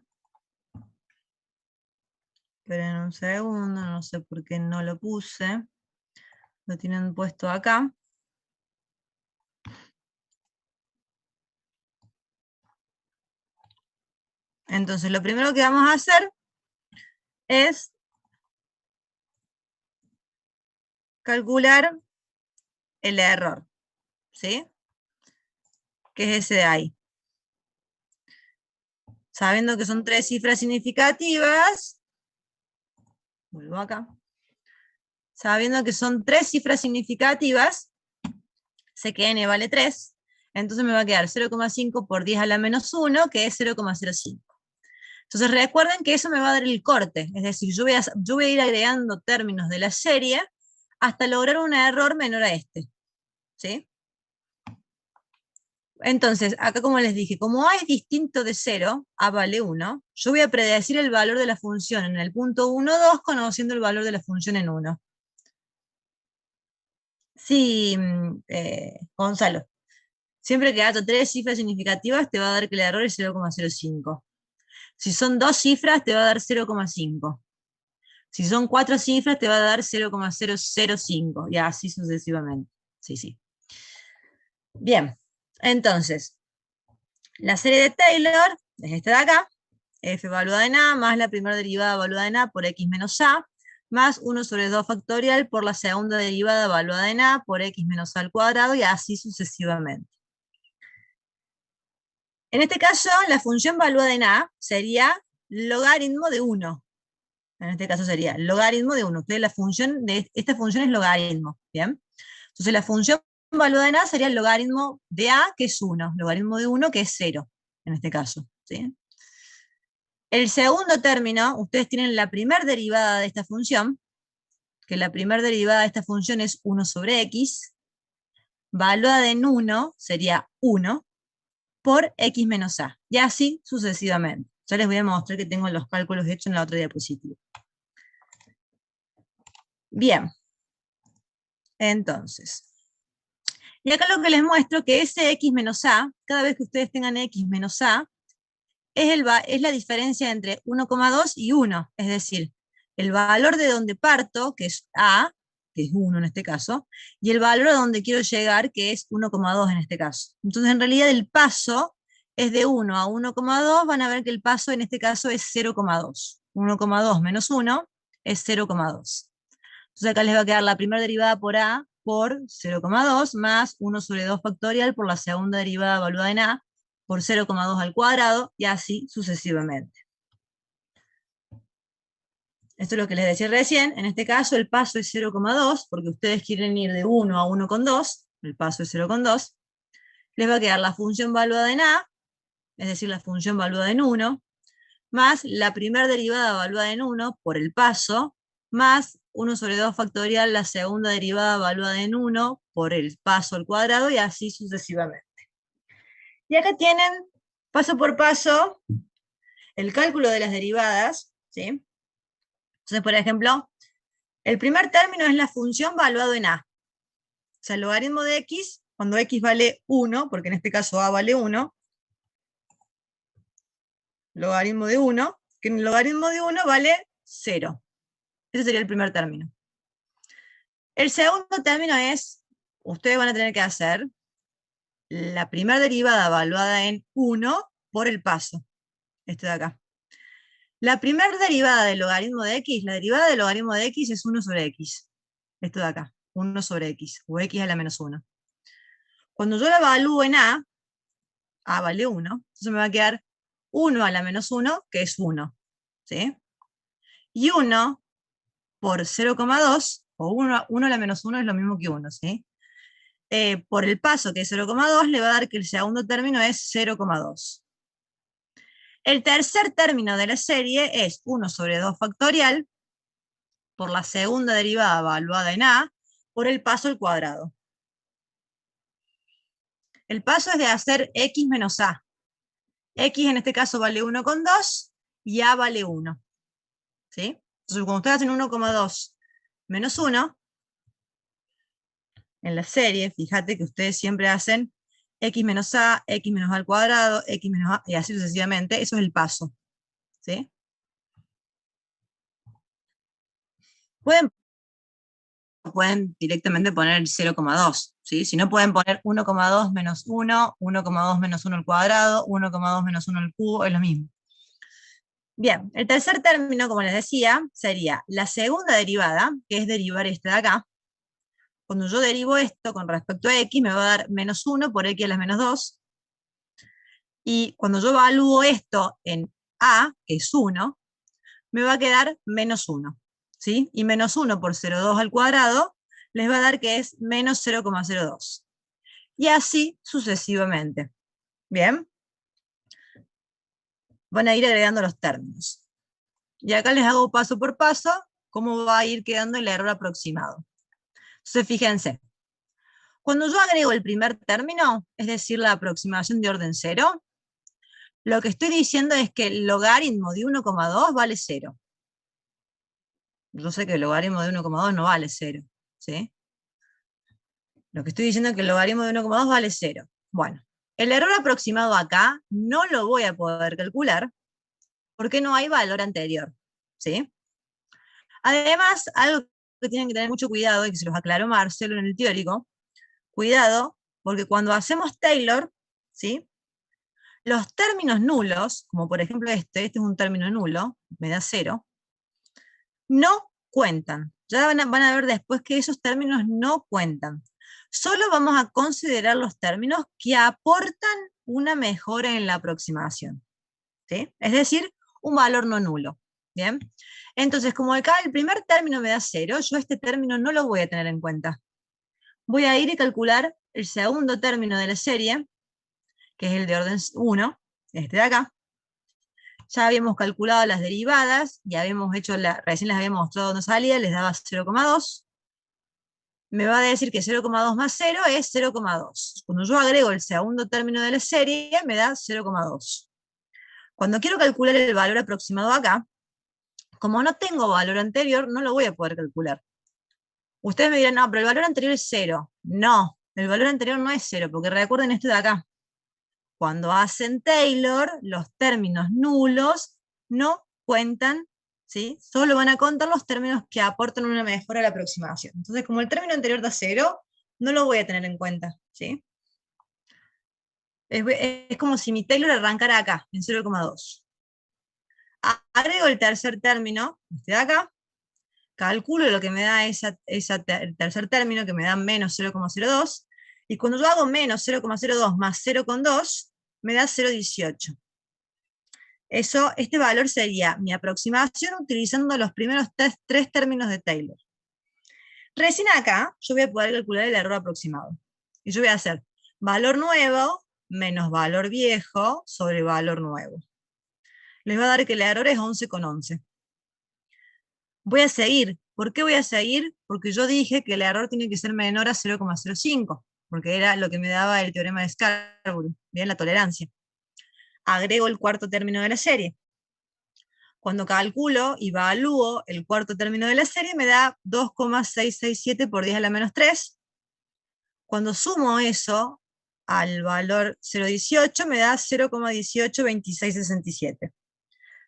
pero en un segundo, no sé por qué no lo puse. Lo tienen puesto acá. Entonces, lo primero que vamos a hacer es calcular el error, ¿sí? Que es ese de ahí. Sabiendo que son 3 cifras significativas, vuelvo acá. Sabiendo que son 3 cifras significativas, sé que n vale 3, entonces me va a quedar 0,5 por 10 a la menos 1, que es 0,05. Entonces recuerden que eso me va a dar el corte, es decir, yo voy a ir agregando términos de la serie hasta lograr un error menor a este. ¿Sí? Entonces, acá como les dije, como A es distinto de 0, A vale 1, yo voy a predecir el valor de la función en el punto 1, 2, conociendo el valor de la función en 1. Sí, Gonzalo. Siempre que haya 3 cifras significativas, te va a dar que el error es 0,05. Si son 2 cifras, te va a dar 0,5. Si son 4 cifras, te va a dar 0,005, y así sucesivamente. Sí, sí. Bien, entonces, la serie de Taylor es esta de acá, f evaluada en a, más la primera derivada evaluada en a por x menos a, más 1 sobre 2 factorial por la segunda derivada evaluada en a por x menos a al cuadrado, y así sucesivamente. En este caso, la función evaluada en a sería logaritmo de 1. En este caso sería logaritmo de 1. Esta función es logaritmo. ¿Bien? Entonces la función evaluada en a sería el logaritmo de a, que es 1. Logaritmo de 1, que es 0, en este caso. ¿Sí? El segundo término, ustedes tienen la primera derivada de esta función, que la primera derivada de esta función es 1 sobre x, evaluada en 1 sería 1, por x menos a, y así sucesivamente. Ya les voy a mostrar que tengo los cálculos hechos en la otra diapositiva. Bien, entonces, y acá lo que les muestro que ese x menos a, cada vez que ustedes tengan x menos a, es la diferencia entre 1,2 y 1, es decir, el valor de donde parto, que es A, que es 1 en este caso, y el valor a donde quiero llegar, que es 1,2 en este caso. Entonces, en realidad, el paso es de 1 a 1,2, van a ver que el paso en este caso es 0,2. 1,2 menos 1 es 0,2. Entonces acá les va a quedar la primera derivada por A por 0,2 más 1 sobre 2 factorial por la segunda derivada evaluada en A por 0,2 al cuadrado y así sucesivamente. Esto es lo que les decía recién. En este caso el paso es 0,2 porque ustedes quieren ir de 1 a 1,2. El paso es 0,2. Les va a quedar la función evaluada en A, es decir, la función evaluada en 1, más la primera derivada evaluada en 1 por el paso, más 1 sobre 2 factorial, la segunda derivada evaluada en 1 por el paso al cuadrado, y así sucesivamente. Y acá tienen, paso por paso, el cálculo de las derivadas, ¿sí? Entonces, por ejemplo, el primer término es la función evaluado en A. O sea, el logaritmo de x, cuando x vale 1, porque en este caso A vale 1, logaritmo de 1, que el logaritmo de 1 vale 0. Ese sería el primer término. El segundo término es, ustedes van a tener que hacer la primera derivada evaluada en 1 por el paso, este de acá. La primera derivada del logaritmo de x, la derivada del logaritmo de x es 1 sobre x, esto de acá, 1 sobre x, o x a la menos 1. Cuando yo la evalúo en A vale 1, entonces me va a quedar 1 a la menos 1, que es 1, ¿sí? Y 1 por 0,2, o 1 a la menos 1 es lo mismo que 1, ¿sí? Por el paso, que es 0,2, le va a dar que el segundo término es 0,2. El tercer término de la serie es 1 sobre 2 factorial por la segunda derivada evaluada en A por el paso al cuadrado. El paso es de hacer x menos A. X en este caso vale 1,2 y A vale 1. ¿Sí? Entonces cuando ustedes hacen 1,2 menos 1, en la serie, fíjate que ustedes siempre hacen x menos A, x menos A al cuadrado, x menos A, y así sucesivamente. Eso es el paso. ¿Sí? Pueden directamente poner el 0,2, ¿sí? Si no, pueden poner 1,2 menos 1, 1,2 menos 1 al cuadrado, 1,2 menos 1 al cubo, es lo mismo. Bien, el tercer término, como les decía, sería la segunda derivada, que es derivar este de acá. Cuando yo derivo esto con respecto a x, me va a dar menos 1 por x a la menos 2. Y cuando yo evalúo esto en a, que es 1, me va a quedar menos 1. ¿Sí? Y menos 1 por 0,2 al cuadrado les va a dar que es menos 0,02. Y así sucesivamente. Bien. Van a ir agregando los términos. Y acá les hago paso por paso cómo va a ir quedando el error aproximado. Entonces, fíjense. Cuando yo agrego el primer término, es decir, la aproximación de orden 0, lo que estoy diciendo es que el logaritmo de 1,2 vale 0. Yo sé que el logaritmo de 1,2 no vale 0. ¿Sí? Lo que estoy diciendo es que el logaritmo de 1,2 vale 0. Bueno, el error aproximado acá no lo voy a poder calcular porque no hay valor anterior. ¿Sí? Además, algo que tienen que tener mucho cuidado, y que se los aclaró Marcelo en el teórico, cuidado, porque cuando hacemos Taylor, ¿sí? Los términos nulos, como por ejemplo este es un término nulo, me da 0, no cuentan. Ya van a ver después que esos términos no cuentan. Solo vamos a considerar los términos que aportan una mejora en la aproximación. ¿Sí? Es decir, un valor no nulo. ¿Bien? Entonces, como acá el primer término me da 0, yo este término no lo voy a tener en cuenta. Voy a ir y calcular el segundo término de la serie, que es el de orden 1, este de acá. Ya habíamos calculado las derivadas, ya habíamos hecho, recién les habíamos mostrado dónde salía, les daba 0,2. Me va a decir que 0,2 más 0 es 0,2. Cuando yo agrego el segundo término de la serie, me da 0,2. Cuando quiero calcular el valor aproximado acá, como no tengo valor anterior, no lo voy a poder calcular. Ustedes me dirán, no, pero el valor anterior es 0. No, el valor anterior no es 0, porque recuerden esto de acá. Cuando hacen Taylor, los términos nulos no cuentan, ¿sí? Solo van a contar los términos que aportan una mejora a la aproximación. Entonces, como el término anterior da 0, no lo voy a tener en cuenta, ¿sí? Es como si mi Taylor arrancara acá, en 0,2. Agrego el tercer término, este de acá, calculo lo que me da el tercer término, que me da menos 0,02, y cuando yo hago menos 0,02 más 0,2, me da 0,18. Este valor sería mi aproximación utilizando los primeros tres términos de Taylor. Recién acá yo voy a poder calcular el error aproximado. Y yo voy a hacer valor nuevo menos valor viejo sobre valor nuevo. Les va a dar que el error es 11,11. Voy a seguir. ¿Por qué voy a seguir? Porque yo dije que el error tiene que ser menor a 0,05, porque era lo que me daba el teorema de Scarborough, bien, la tolerancia. Agrego el cuarto término de la serie. Cuando calculo y evalúo el cuarto término de la serie, me da 2,667 por 10 a la menos 3. Cuando sumo eso al valor 0,18, me da 0,182667.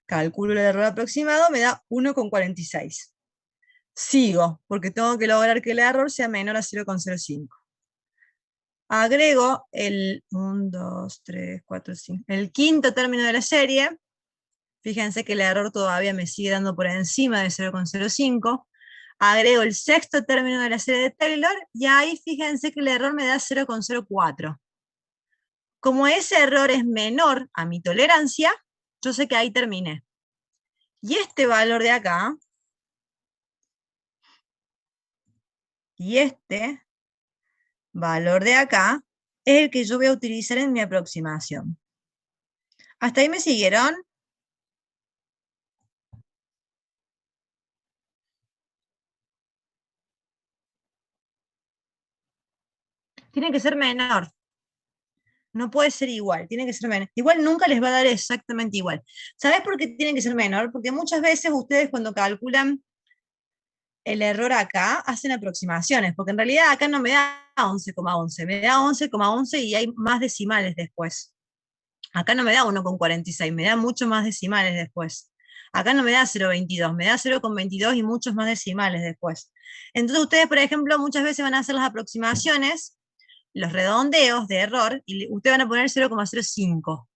Calculo el error aproximado, me da 1,46. Sigo, porque tengo que lograr que el error sea menor a 0,05. Agrego el 1, 2, 3, 4, 5, el quinto término de la serie. Fíjense que el error todavía me sigue dando por encima de 0,05. Agrego el sexto término de la serie de Taylor, y ahí fíjense que el error me da 0,04. Como ese error es menor a mi tolerancia, yo sé que ahí terminé. Y este valor de acá, y este valor de acá, es el que yo voy a utilizar en mi aproximación. ¿Hasta ahí me siguieron? Tiene que ser menor. No puede ser igual, tiene que ser menor. Igual nunca les va a dar exactamente igual. ¿Sabes por qué tiene que ser menor? Porque muchas veces ustedes cuando calculan el error acá, hacen aproximaciones, porque en realidad acá no me da 11,11, me da 11,11 y hay más decimales después. Acá no me da 1,46, me da mucho más decimales después. Acá no me da 0,22, me da 0,22 y muchos más decimales después. Entonces ustedes, por ejemplo, muchas veces van a hacer las aproximaciones, los redondeos de error, y ustedes van a poner 0,05.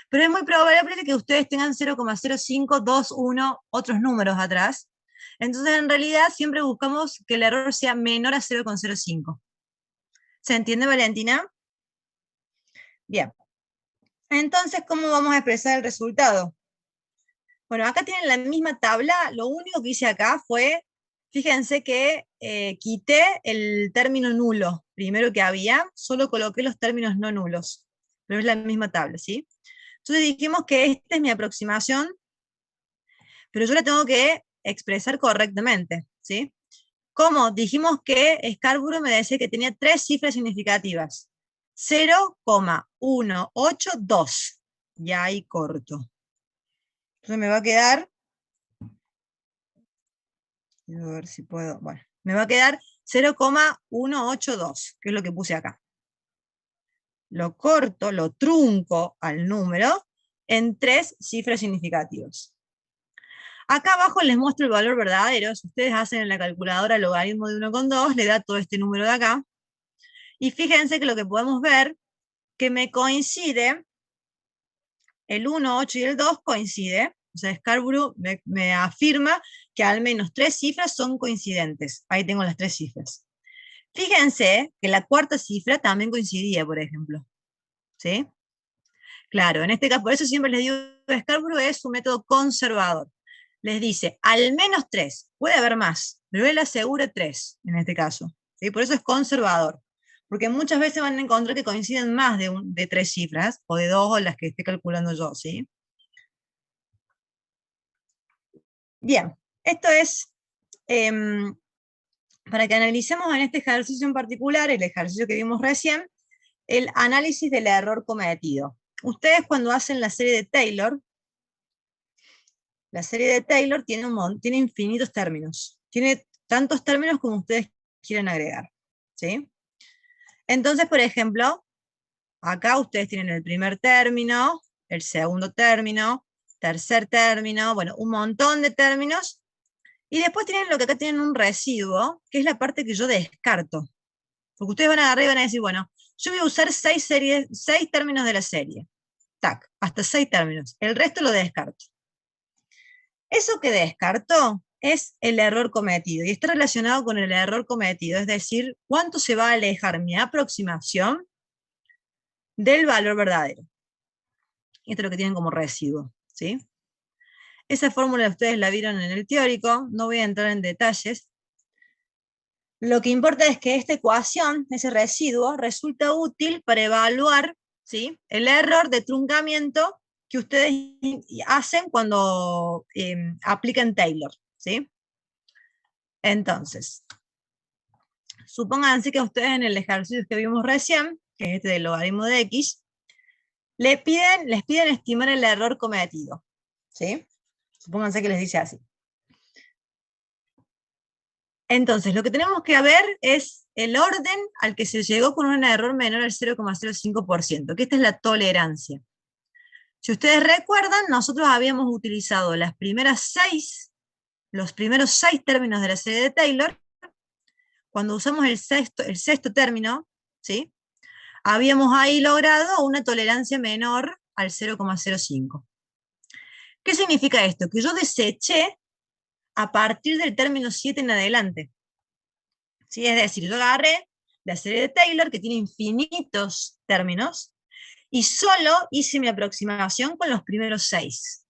Pero es muy probable que ustedes tengan 0,0521 otros números atrás. Entonces, en realidad, siempre buscamos que el error sea menor a 0,05. ¿Se entiende, Valentina? Bien. Entonces, ¿cómo vamos a expresar el resultado? Bueno, acá tienen la misma tabla. Lo único que hice acá fue, fíjense que quité el término nulo, primero que había, solo coloqué los términos no nulos. Pero es la misma tabla, ¿sí? Entonces dijimos que esta es mi aproximación, pero yo la tengo que expresar correctamente, ¿sí? ¿Cómo? Dijimos que Scarborough me decía que tenía tres cifras significativas. 0,182. Y ahí corto. Entonces me va a quedar, a ver si puedo, bueno, me va a quedar 0,182, que es lo que puse acá. Lo corto, lo trunco al número en tres cifras significativas. Acá abajo les muestro el valor verdadero. Si ustedes hacen en la calculadora el logaritmo de 1,2, le da todo este número de acá. Y fíjense que lo que podemos ver, que me coincide, el 1, 8 y el 2 coincide. O sea, Scarborough me afirma que al menos tres cifras son coincidentes. Ahí tengo las tres cifras. Fíjense que la cuarta cifra también coincidía, por ejemplo. ¿Sí? Claro, en este caso, por eso siempre les digo que Scarborough es un método conservador. Les dice, al menos tres, puede haber más, pero él asegura tres, en este caso. ¿Sí? Por eso es conservador. Porque muchas veces van a encontrar que coinciden más de tres cifras, o de dos, o las que esté calculando yo, ¿sí? Bien, esto es para que analicemos en este ejercicio en particular, el ejercicio que vimos recién, el análisis del error cometido. Ustedes cuando hacen la serie de Taylor tiene infinitos términos. Tiene tantos términos como ustedes quieran agregar. ¿Sí? Entonces, por ejemplo, acá ustedes tienen el primer término, el segundo término, tercer término, bueno, un montón de términos, y después tienen lo que acá tienen un residuo, que es la parte que yo descarto. Porque ustedes van a agarrar y van a decir, bueno, yo voy a usar 6 términos de la serie. Tac, hasta 6 términos. El resto lo descarto. Eso que descarto es el error cometido, y está relacionado con el error cometido, es decir, cuánto se va a alejar mi aproximación del valor verdadero. Y esto es lo que tienen como residuo, ¿sí? Esa fórmula ustedes la vieron en el teórico, no voy a entrar en detalles. Lo que importa es que esta ecuación, ese residuo, resulta útil para evaluar, ¿sí?, el error de truncamiento que ustedes hacen cuando aplican Taylor, ¿sí? Entonces, supónganse que ustedes en el ejercicio que vimos recién, que es este del logaritmo de x, les piden estimar el error cometido, ¿sí? Supónganse que les dice así. Entonces, lo que tenemos que ver es el orden al que se llegó con un error menor al 0,05%, que esta es la tolerancia. Si ustedes recuerdan, nosotros habíamos utilizado los primeros 6 términos de la serie de Taylor. Cuando usamos el sexto término, ¿sí?, habíamos ahí logrado una tolerancia menor al 0,05. ¿Qué significa esto? Que yo deseché a partir del término 7 en adelante. ¿Sí? Es decir, yo agarré la serie de Taylor, que tiene infinitos términos, y solo hice mi aproximación con los primeros 6.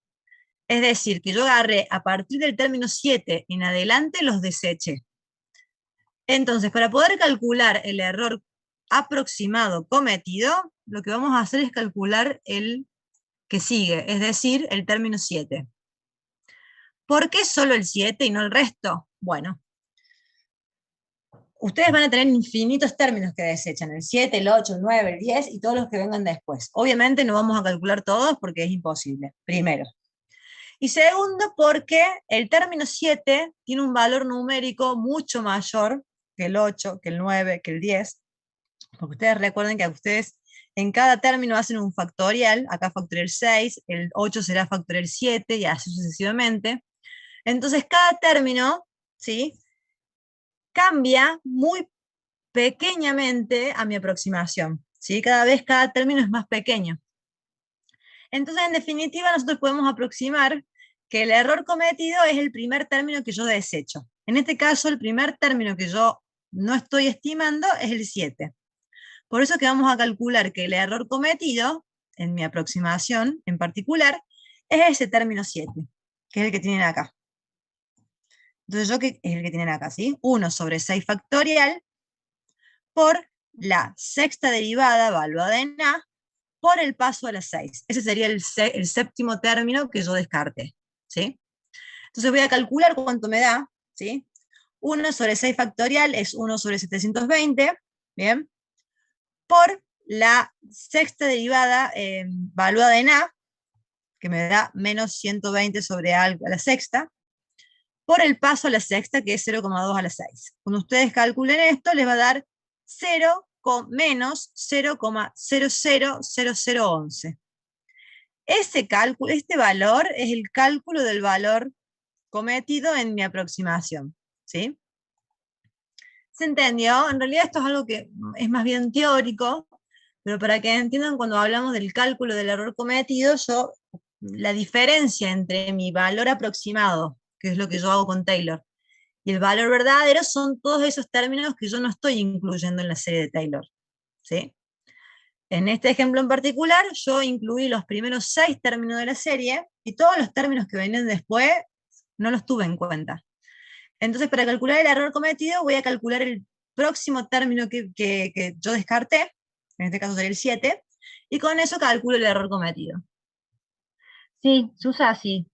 Es decir, que yo agarré a partir del término 7 en adelante, los deseché. Entonces, para poder calcular el error aproximado cometido, lo que vamos a hacer es calcular el que sigue, es decir, el término 7. ¿Por qué solo el 7 y no el resto? Bueno, ustedes van a tener infinitos términos que desechan, el 7, el 8, el 9, el 10 y todos los que vengan después. Obviamente no vamos a calcular todos porque es imposible, primero. Y segundo, porque el término 7 tiene un valor numérico mucho mayor que el 8, que el 9, que el 10, porque ustedes recuerden que a ustedes en cada término hacen un factorial, acá factorial 6, el 8 será factorial 7 y así sucesivamente. Entonces cada término, ¿sí?, cambia muy pequeñamente a mi aproximación, ¿sí? Cada término es más pequeño. Entonces, en definitiva, nosotros podemos aproximar que el error cometido es el primer término que yo desecho. En este caso, el primer término que yo no estoy estimando es el 7. Por eso que vamos a calcular que el error cometido, en mi aproximación en particular, es ese término 7, que es el que tienen acá. Entonces, que es el que tienen acá, ¿sí? 1 sobre 6 factorial por la sexta derivada evaluada en A por el paso a la 6. Ese sería el séptimo término que yo descarte, ¿sí? Entonces voy a calcular cuánto me da, ¿sí? 1 sobre 6 factorial es 1 sobre 720, ¿bien? Por la sexta derivada evaluada en A, que me da menos 120 sobre A a la sexta, por el paso a la sexta, que es 0,2 a la 6. Cuando ustedes calculen esto, les va a dar 0 con menos 0,000011. Este valor es el cálculo del valor cometido en mi aproximación, ¿sí? ¿Se entendió? En realidad esto es algo que es más bien teórico, pero para que entiendan, cuando hablamos del cálculo del error cometido, la diferencia entre mi valor aproximado, que es lo que yo hago con Taylor, y el valor verdadero son todos esos términos que yo no estoy incluyendo en la serie de Taylor, ¿sí? En este ejemplo en particular, yo incluí los primeros 6 términos de la serie, y todos los términos que venían después no los tuve en cuenta. Entonces, para calcular el error cometido, voy a calcular el próximo término que yo descarté, en este caso sería el 7, y con eso calculo el error cometido. Sí, se usa así.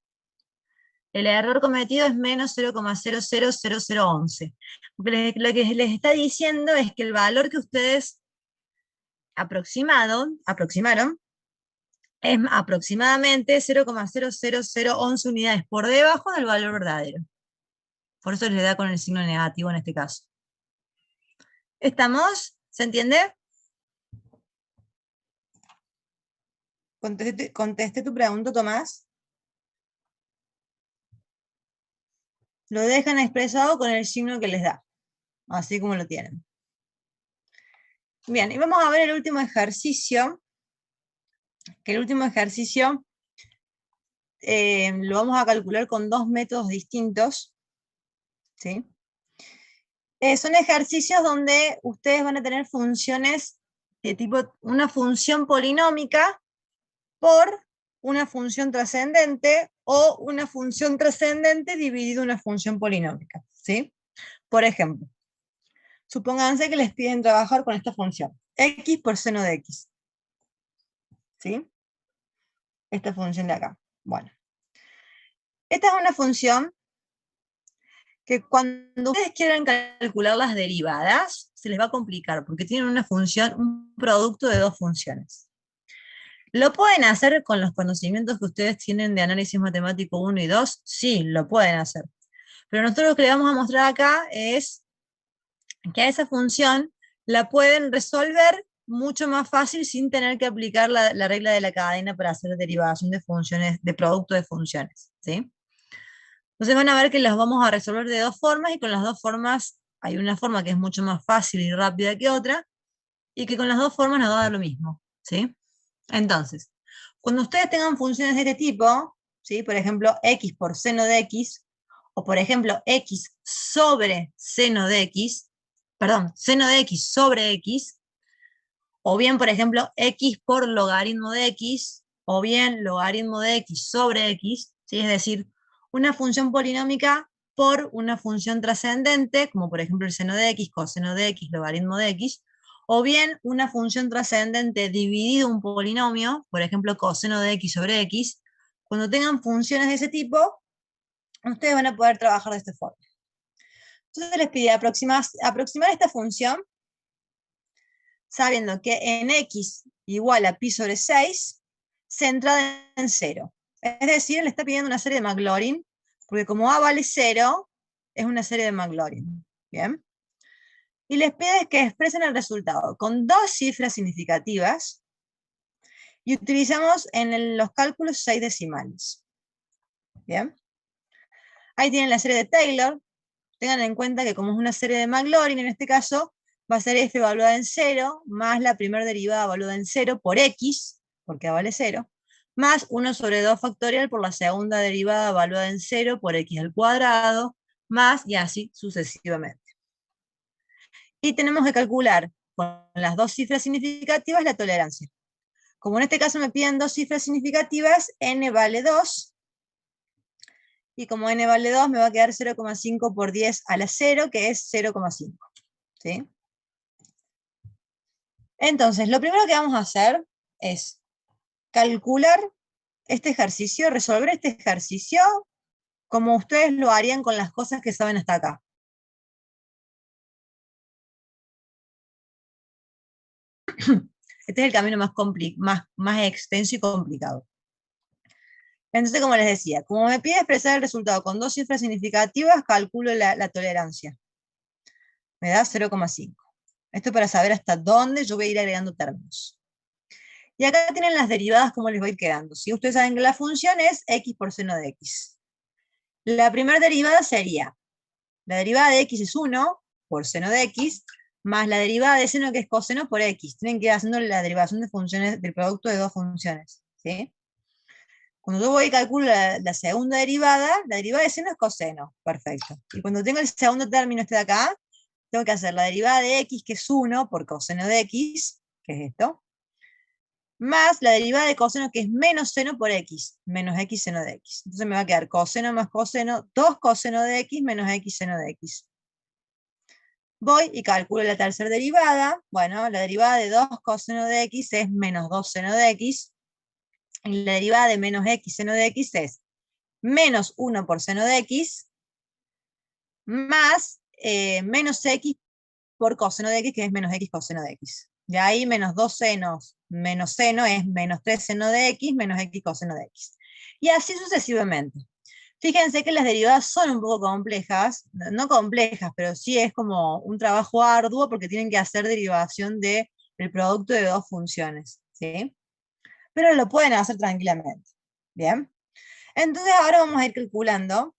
El error cometido es menos 0,000011. Porque lo que les está diciendo es que el valor que ustedes aproximaron es aproximadamente 0,00011 unidades por debajo del valor verdadero. Por eso les da con el signo negativo en este caso. ¿Estamos? ¿Se entiende? Contesté tu pregunta, Tomás. lo dejan expresado con el signo que les da, así como lo tienen. Bien, y vamos a ver el último ejercicio, que el último ejercicio lo vamos a calcular con dos métodos distintos, ¿sí? Son ejercicios donde ustedes van a tener funciones de tipo, una función polinómica por una función trascendente, o una función trascendente dividido una función polinómica, ¿sí? Por ejemplo, supónganse que les piden trabajar con esta función, x por seno de x, ¿sí? Esta función de acá. Bueno, esta es una función que cuando ustedes quieran calcular las derivadas, se les va a complicar, porque tienen una función, un producto de dos funciones. ¿Lo pueden hacer con los conocimientos que ustedes tienen de análisis matemático 1 y 2? Sí, lo pueden hacer. Pero nosotros lo que le vamos a mostrar acá es que a esa función la pueden resolver mucho más fácil sin tener que aplicar la regla de la cadena para hacer derivación de funciones, de producto de funciones, ¿sí? Entonces van a ver que las vamos a resolver de dos formas, y con las dos formas hay una forma que es mucho más fácil y rápida que otra, y que con las dos formas nos va a dar lo mismo, ¿sí? Entonces, cuando ustedes tengan funciones de este tipo, ¿sí? Por ejemplo, x por seno de x, o por ejemplo, x sobre seno de x, perdón, seno de x sobre x, o bien, por ejemplo, x por logaritmo de x, o bien logaritmo de x sobre x, ¿sí? Es decir, una función polinómica por una función trascendente, como por ejemplo el seno de x, coseno de x, logaritmo de x, o bien una función trascendente dividido un polinomio, por ejemplo coseno de x sobre x. Cuando tengan funciones de ese tipo, ustedes van a poder trabajar de esta forma. Entonces les pide aproximar esta función sabiendo que en x igual a pi sobre 6, centrada en 0. Es decir, le está pidiendo una serie de Maclaurin, porque como a vale 0, es una serie de Maclaurin. ¿Bien? Y les pide que expresen el resultado con dos cifras significativas, y utilizamos en los cálculos 6 decimales. ¿Bien? Ahí tienen la serie de Taylor. Tengan en cuenta que como es una serie de Maclaurin, en este caso, va a ser f evaluada en 0, más la primera derivada evaluada en 0 por x, porque a vale 0, más 1 sobre 2 factorial por la segunda derivada evaluada en 0 por x al cuadrado, más y así sucesivamente. Y tenemos que calcular con las dos cifras significativas la tolerancia. Como en este caso me piden dos cifras significativas, n vale 2, y como n vale 2 me va a quedar 0,5 por 10 a la 0, que es 0,5. ¿Sí? Entonces, lo primero que vamos a hacer es calcular este ejercicio, resolver este ejercicio como ustedes lo harían con las cosas que saben hasta acá. Este es el camino más extenso y complicado. Entonces, como les decía, como me pide expresar el resultado con dos cifras significativas, calculo la tolerancia. Me da 0,5. Esto para saber hasta dónde yo voy a ir agregando términos. Y acá tienen las derivadas, cómo les va a ir quedando. Si ustedes saben que la función es x por seno de x. La primera derivada sería, la derivada de x es 1 por seno de x, más la derivada de seno, que es coseno, por x. Tienen que ir haciendo la derivación de funciones, del producto de dos funciones, ¿sí? Cuando yo voy y calculo la segunda derivada, la derivada de seno es coseno, perfecto. Y cuando tengo el segundo término este de acá, tengo que hacer la derivada de x, que es 1 por coseno de x, que es esto, más la derivada de coseno, que es menos seno por x, menos x seno de x. Entonces me va a quedar coseno más coseno, 2 coseno de x menos x seno de x. Voy y calculo la tercera derivada. Bueno, la derivada de 2 coseno de x es menos 2 seno de x. Y la derivada de menos x seno de x es menos 1 por seno de x, más menos x por coseno de x, que es menos x coseno de x. Y ahí menos 2 senos menos seno es menos 3 seno de x menos x coseno de x. Y así sucesivamente. Fíjense que las derivadas son un poco complejas, no complejas, pero sí es como un trabajo arduo, porque tienen que hacer derivación del producto de dos funciones, ¿sí? Pero lo pueden hacer tranquilamente. Bien. Entonces ahora vamos a ir calculando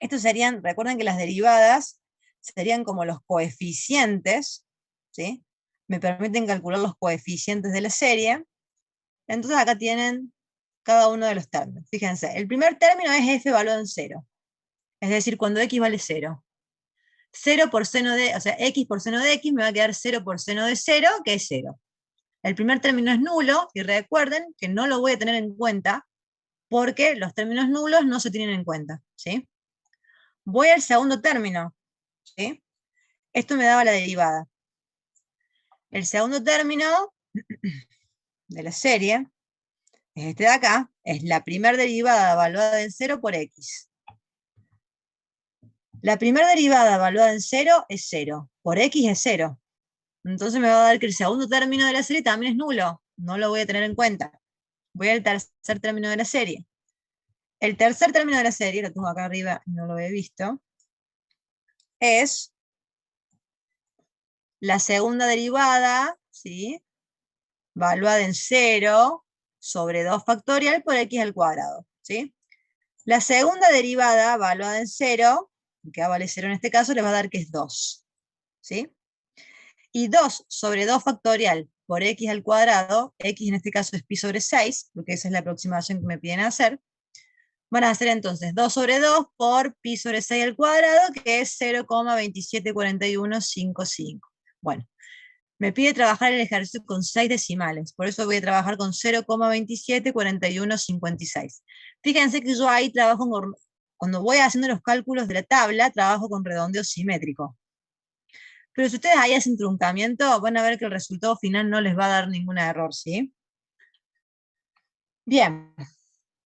Estos serían, recuerden que las derivadas serían como los coeficientes, ¿sí? Me permiten calcular los coeficientes de la serie. Entonces acá tienen cada uno de los términos. Fíjense, el primer término es f evaluado en 0. Es decir, cuando x vale 0. 0 por seno de, o sea, x por seno de x me va a quedar 0 por seno de 0, que es 0. El primer término es nulo, y recuerden que no lo voy a tener en cuenta, porque los términos nulos no se tienen en cuenta, ¿sí? Voy al segundo término, ¿sí? Esto me daba la derivada. El segundo término de la serie es este de acá, es la primera derivada evaluada en 0 por x. La primera derivada evaluada en 0 es 0, por x es 0. Entonces me va a dar que el segundo término de la serie también es nulo, no lo voy a tener en cuenta. Voy al tercer término de la serie. El tercer término de la serie, lo tengo acá arriba, no lo he visto, es la segunda derivada, ¿sí? Evaluada en 0 sobre 2 factorial por x al cuadrado, ¿sí? La segunda derivada evaluada en 0, que vale 0 en este caso, le va a dar que es 2, ¿sí? Y 2 sobre 2 factorial por x al cuadrado, x en este caso es pi sobre 6, porque esa es la aproximación que me piden hacer, van a hacer entonces 2 sobre 2 por pi sobre 6 al cuadrado, que es 0,274155. Bueno, me pide trabajar el ejercicio con 6 decimales, por eso voy a trabajar con 0,274156. Fíjense que yo ahí trabajo, cuando voy haciendo los cálculos de la tabla, trabajo con redondeo simétrico. Pero si ustedes ahí hacen truncamiento, van a ver que el resultado final no les va a dar ningún error, ¿sí? Bien,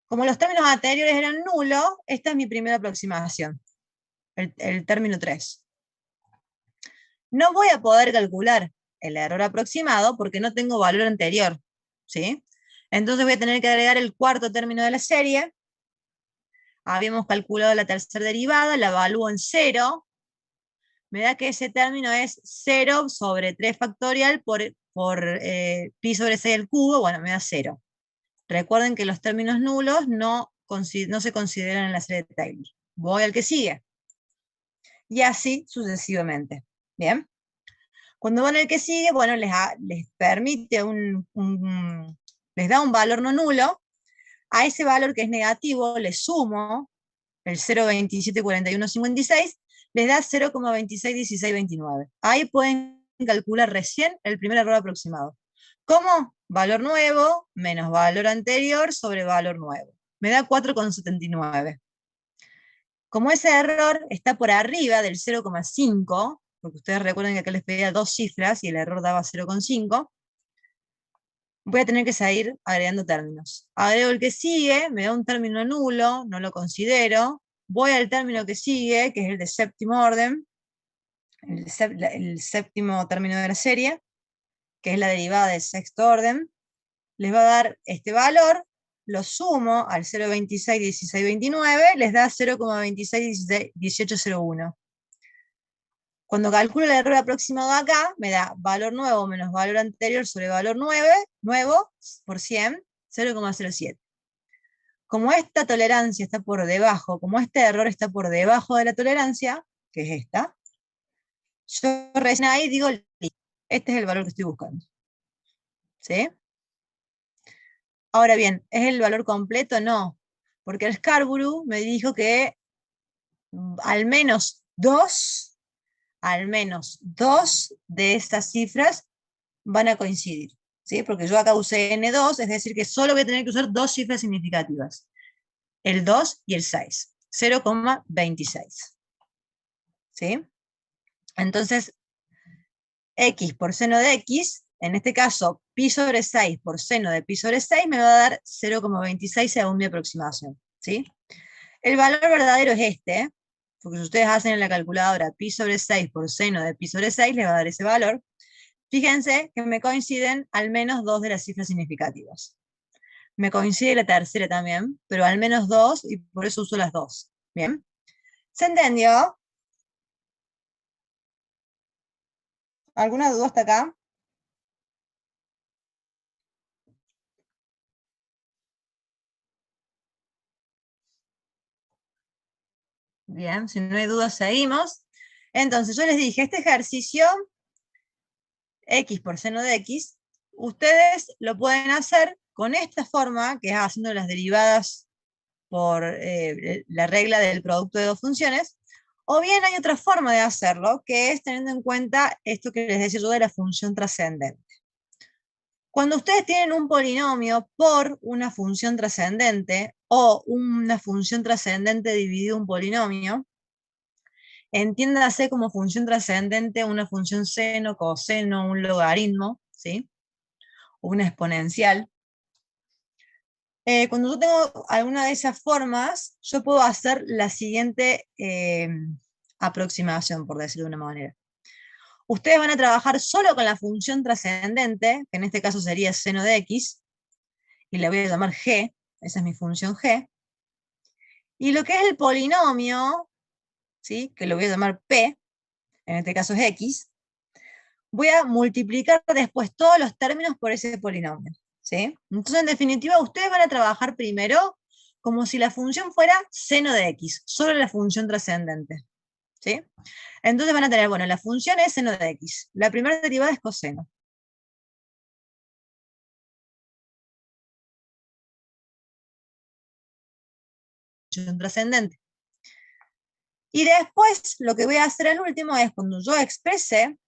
como los términos anteriores eran nulos, esta es mi primera aproximación, el término 3. No voy a poder calcular el error aproximado porque no tengo valor anterior, ¿sí? Entonces voy a tener que agregar el cuarto término de la serie. Habíamos calculado la tercera derivada, la evalúo en 0. Me da que ese término es 0 sobre 3 factorial por pi sobre 6 al cubo, bueno, me da 0. Recuerden que los términos nulos no se consideran en la serie de Taylor. Voy al que sigue. Y así sucesivamente. ¿Bien? Cuando van al que sigue, bueno, les permite les da un valor no nulo. A ese valor que es negativo le sumo el 0,274156, les da 0,261629. Ahí pueden calcular recién el primer error aproximado. ¿Cómo? Valor nuevo menos valor anterior sobre valor nuevo. Me da 4,79. Como ese error está por arriba del 0,5, porque ustedes recuerden que acá les pedía 2 cifras y el error daba 0,5, voy a tener que seguir agregando términos. Agrego el que sigue, me da un término nulo, no lo considero. Voy al término que sigue, que es el de séptimo orden, el séptimo término de la serie, que es la derivada del sexto orden. Les va a dar este valor, lo sumo al 0,261629, les da 0,261801. Cuando calculo el error aproximado acá, me da valor nuevo menos valor anterior sobre valor nuevo por 100, 0,07. Como esta tolerancia está por debajo, como este error está por debajo de la tolerancia, que es esta, yo recién ahí digo, este es el valor que estoy buscando. ¿Sí? Ahora bien, ¿es el valor completo? No, porque el Scarborough me dijo que al menos dos de estas cifras van a coincidir, ¿sí? Porque yo acá usé N2, es decir, que solo voy a tener que usar dos cifras significativas, el 2 y el 6, 0,26, ¿sí? Entonces, x por seno de x, en este caso, pi sobre 6 por seno de pi sobre 6 me va a dar 0,26 según mi aproximación, ¿sí? El valor verdadero es este, porque si ustedes hacen en la calculadora pi sobre 6 por seno de pi sobre 6, les va a dar ese valor. Fíjense que me coinciden al menos dos de las cifras significativas. Me coincide la tercera también, pero al menos dos, y por eso uso las dos. ¿Bien? ¿Se entendió? ¿Alguna duda hasta acá? Bien, si no hay dudas, seguimos. Entonces, yo les dije, este ejercicio, x por seno de x, ustedes lo pueden hacer con esta forma, que es haciendo las derivadas por la regla del producto de dos funciones, o bien hay otra forma de hacerlo, que es teniendo en cuenta esto que les decía yo de la función trascendente. Cuando ustedes tienen un polinomio por una función trascendente, o una función trascendente dividido un polinomio, entiéndase como función trascendente una función seno, coseno, un logaritmo, ¿sí? Una exponencial. Cuando yo tengo alguna de esas formas, yo puedo hacer la siguiente aproximación, por decirlo de una manera. Ustedes van a trabajar solo con la función trascendente, que en este caso sería seno de x, y la voy a llamar g, esa es mi función g. Y lo que es el polinomio, ¿sí? Que lo voy a llamar p, en este caso es x, voy a multiplicar después todos los términos por ese polinomio, ¿sí? Entonces, en definitiva, ustedes van a trabajar primero como si la función fuera seno de x, solo la función trascendente, ¿sí? Entonces van a tener, bueno, la función es seno de x, la primera derivada es coseno. Función trascendente. Y después, lo que voy a hacer al último es, cuando yo exprese,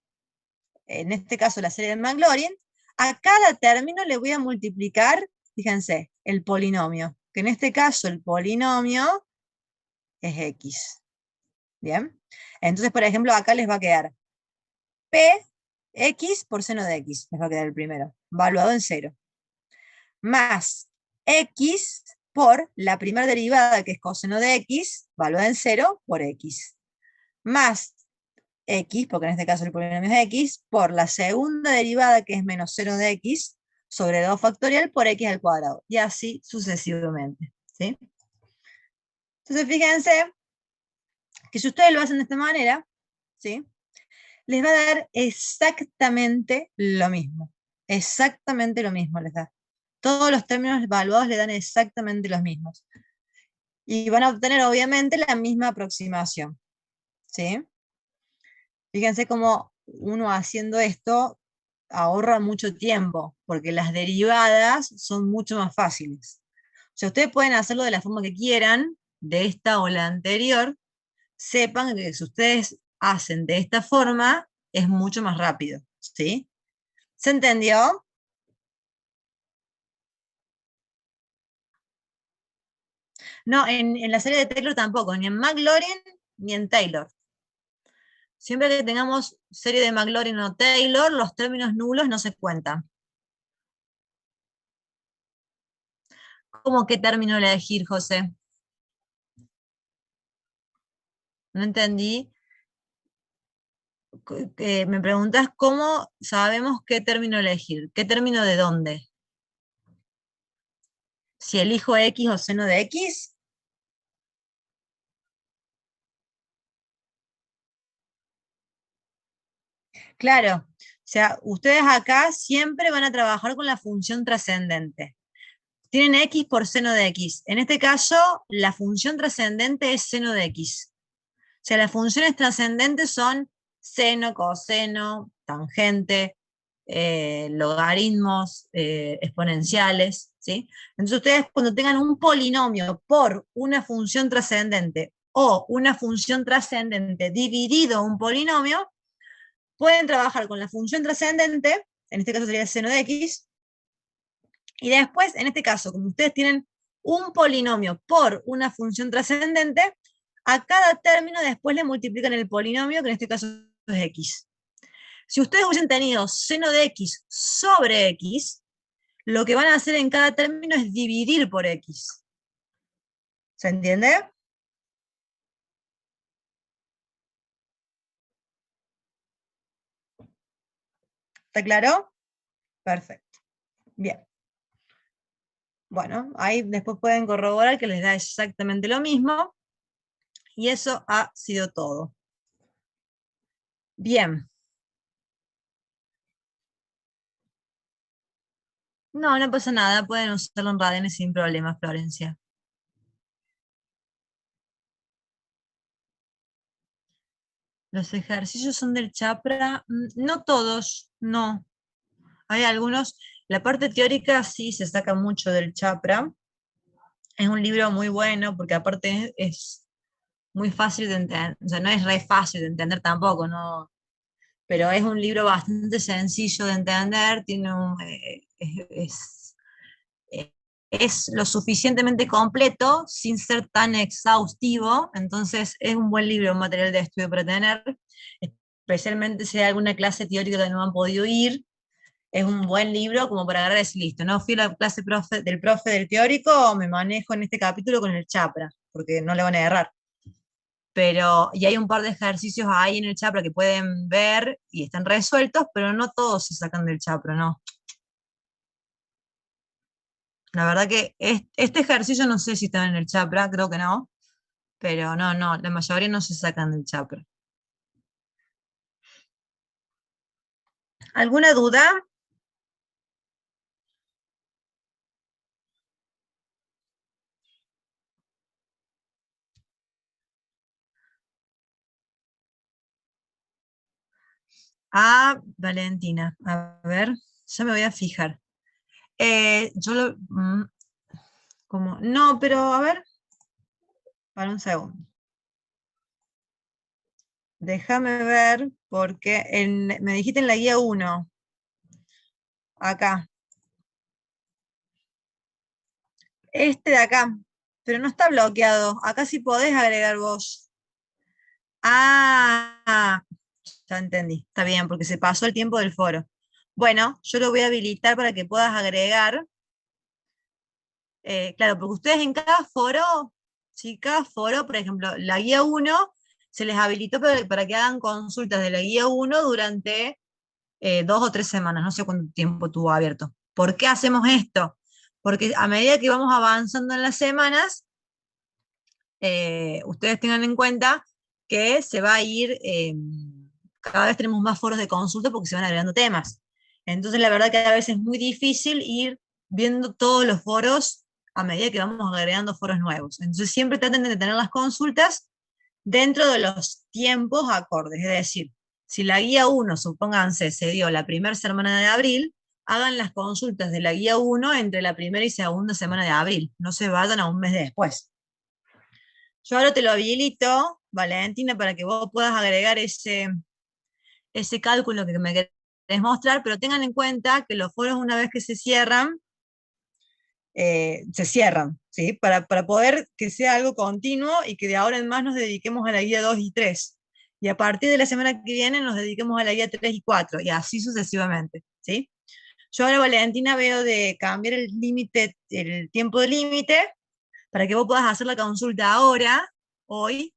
en este caso la serie de Maclaurin, a cada término le voy a multiplicar, fíjense, el polinomio, que en este caso el polinomio es x. ¿Bien? Entonces, por ejemplo, acá les va a quedar px por seno de x, les va a quedar el primero, valuado en 0, más x por la primera derivada, que es coseno de x, valuada en 0 por x, más x, porque en este caso el polinomio es x, por la segunda derivada, que es menos 0 de x, sobre 2 factorial por x al cuadrado, y así sucesivamente, ¿sí? Entonces, fíjense que si ustedes lo hacen de esta manera, ¿sí? Les va a dar exactamente lo mismo. Exactamente lo mismo les da. Todos los términos evaluados le dan exactamente los mismos. Y van a obtener, obviamente, la misma aproximación, ¿sí? Fíjense cómo uno haciendo esto ahorra mucho tiempo, porque las derivadas son mucho más fáciles. O sea, ustedes pueden hacerlo de la forma que quieran, de esta o la anterior, sepan que si ustedes hacen de esta forma, es mucho más rápido, ¿sí? ¿Se entendió? No, en la serie de Taylor tampoco, ni en Maclaurin ni en Taylor. Siempre que tengamos serie de Maclaurin o Taylor, los términos nulos no se cuentan. ¿Cómo qué término elegir, José? No entendí. Me preguntas cómo sabemos qué término elegir. ¿Qué término de dónde? Si elijo x o seno de x. Claro, o sea, ustedes acá siempre van a trabajar con la función trascendente. Tienen x por seno de x. En este caso, la función trascendente es seno de x. O sea, las funciones trascendentes son seno, coseno, tangente, logaritmos, exponenciales, ¿sí? Entonces ustedes cuando tengan un polinomio por una función trascendente o una función trascendente dividido un polinomio, pueden trabajar con la función trascendente, en este caso sería el seno de x, y después, en este caso, como ustedes tienen un polinomio por una función trascendente, a cada término después le multiplican el polinomio, que en este caso es x. Si ustedes hubiesen tenido seno de x sobre x, lo que van a hacer en cada término es dividir por x. ¿Se entiende? ¿Está claro? Perfecto. Bien. Bueno, ahí después pueden corroborar que les da exactamente lo mismo. Y eso ha sido todo. Bien. No, no pasa nada. Pueden usarlo en radianes sin problemas, Florencia. Los ejercicios son del chakra, no todos, no. Hay algunos, la parte teórica sí se saca mucho del chakra. Es un libro muy bueno porque aparte es muy fácil de entender, o sea, no es re fácil de entender tampoco, ¿no? Pero es un libro bastante sencillo de entender, eh, es lo suficientemente completo sin ser tan exhaustivo, entonces es un buen libro, un material de estudio para tener, especialmente si hay alguna clase teórica que no han podido ir, es un buen libro como para agarrar ese listo. No fui a la clase del profe del teórico, me manejo en este capítulo con el chapra, porque no le van a errar. Pero, y hay un par de ejercicios ahí en el chapra que pueden ver y están resueltos, pero no todos se sacan del chapra, ¿no? La verdad que este ejercicio no sé si está en el chapra, creo que no, pero no, la mayoría no se sacan del chapra. ¿Alguna duda? Ah, Valentina, a ver, ya me voy a fijar. Yo lo, como, no, pero a ver, para un segundo. Déjame ver, porque me dijiste en la guía 1, acá, este de acá, pero no está bloqueado. Acá sí podés agregar vos. Ah, ya entendí. Está bien, porque se pasó el tiempo del foro. Bueno, yo lo voy a habilitar para que puedas agregar. Claro, porque ustedes en cada foro, sí, cada foro, por ejemplo, la guía 1 se les habilitó para que hagan consultas de la guía 1 durante 2 o 3 semanas, no sé cuánto tiempo tuvo abierto. ¿Por qué hacemos esto? Porque a medida que vamos avanzando en las semanas, ustedes tengan en cuenta que se va a ir, cada vez tenemos más foros de consulta porque se van agregando temas. Entonces, la verdad que a veces es muy difícil ir viendo todos los foros a medida que vamos agregando foros nuevos. Entonces, siempre traten de tener las consultas dentro de los tiempos acordes. Es decir, si la guía 1, supónganse, se dio la primera semana de abril, hagan las consultas de la guía 1 entre la primera y segunda semana de abril. No se vayan a un mes después. Yo ahora te lo habilito, Valentina, para que vos puedas agregar ese cálculo que me querés mostrar, pero tengan en cuenta que los foros una vez que se cierran, ¿sí? Para poder que sea algo continuo y que de ahora en más nos dediquemos a la guía 2 y 3. Y a partir de la semana que viene nos dediquemos a la guía 3 y 4, y así sucesivamente, ¿sí? Yo ahora, Valentina, veo de cambiar el límite, el tiempo de límite, para que vos puedas hacer la consulta ahora, hoy,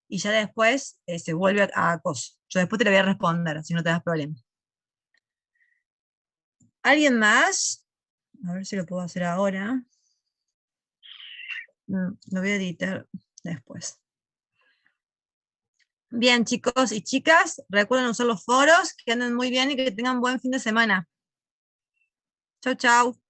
y ya después se vuelve a acoso. Yo después te lo voy a responder, si no te das problema. ¿Alguien más? A ver si lo puedo hacer ahora. Lo voy a editar después. Bien, chicos y chicas, recuerden usar los foros, que anden muy bien y que tengan buen fin de semana. Chau, chau.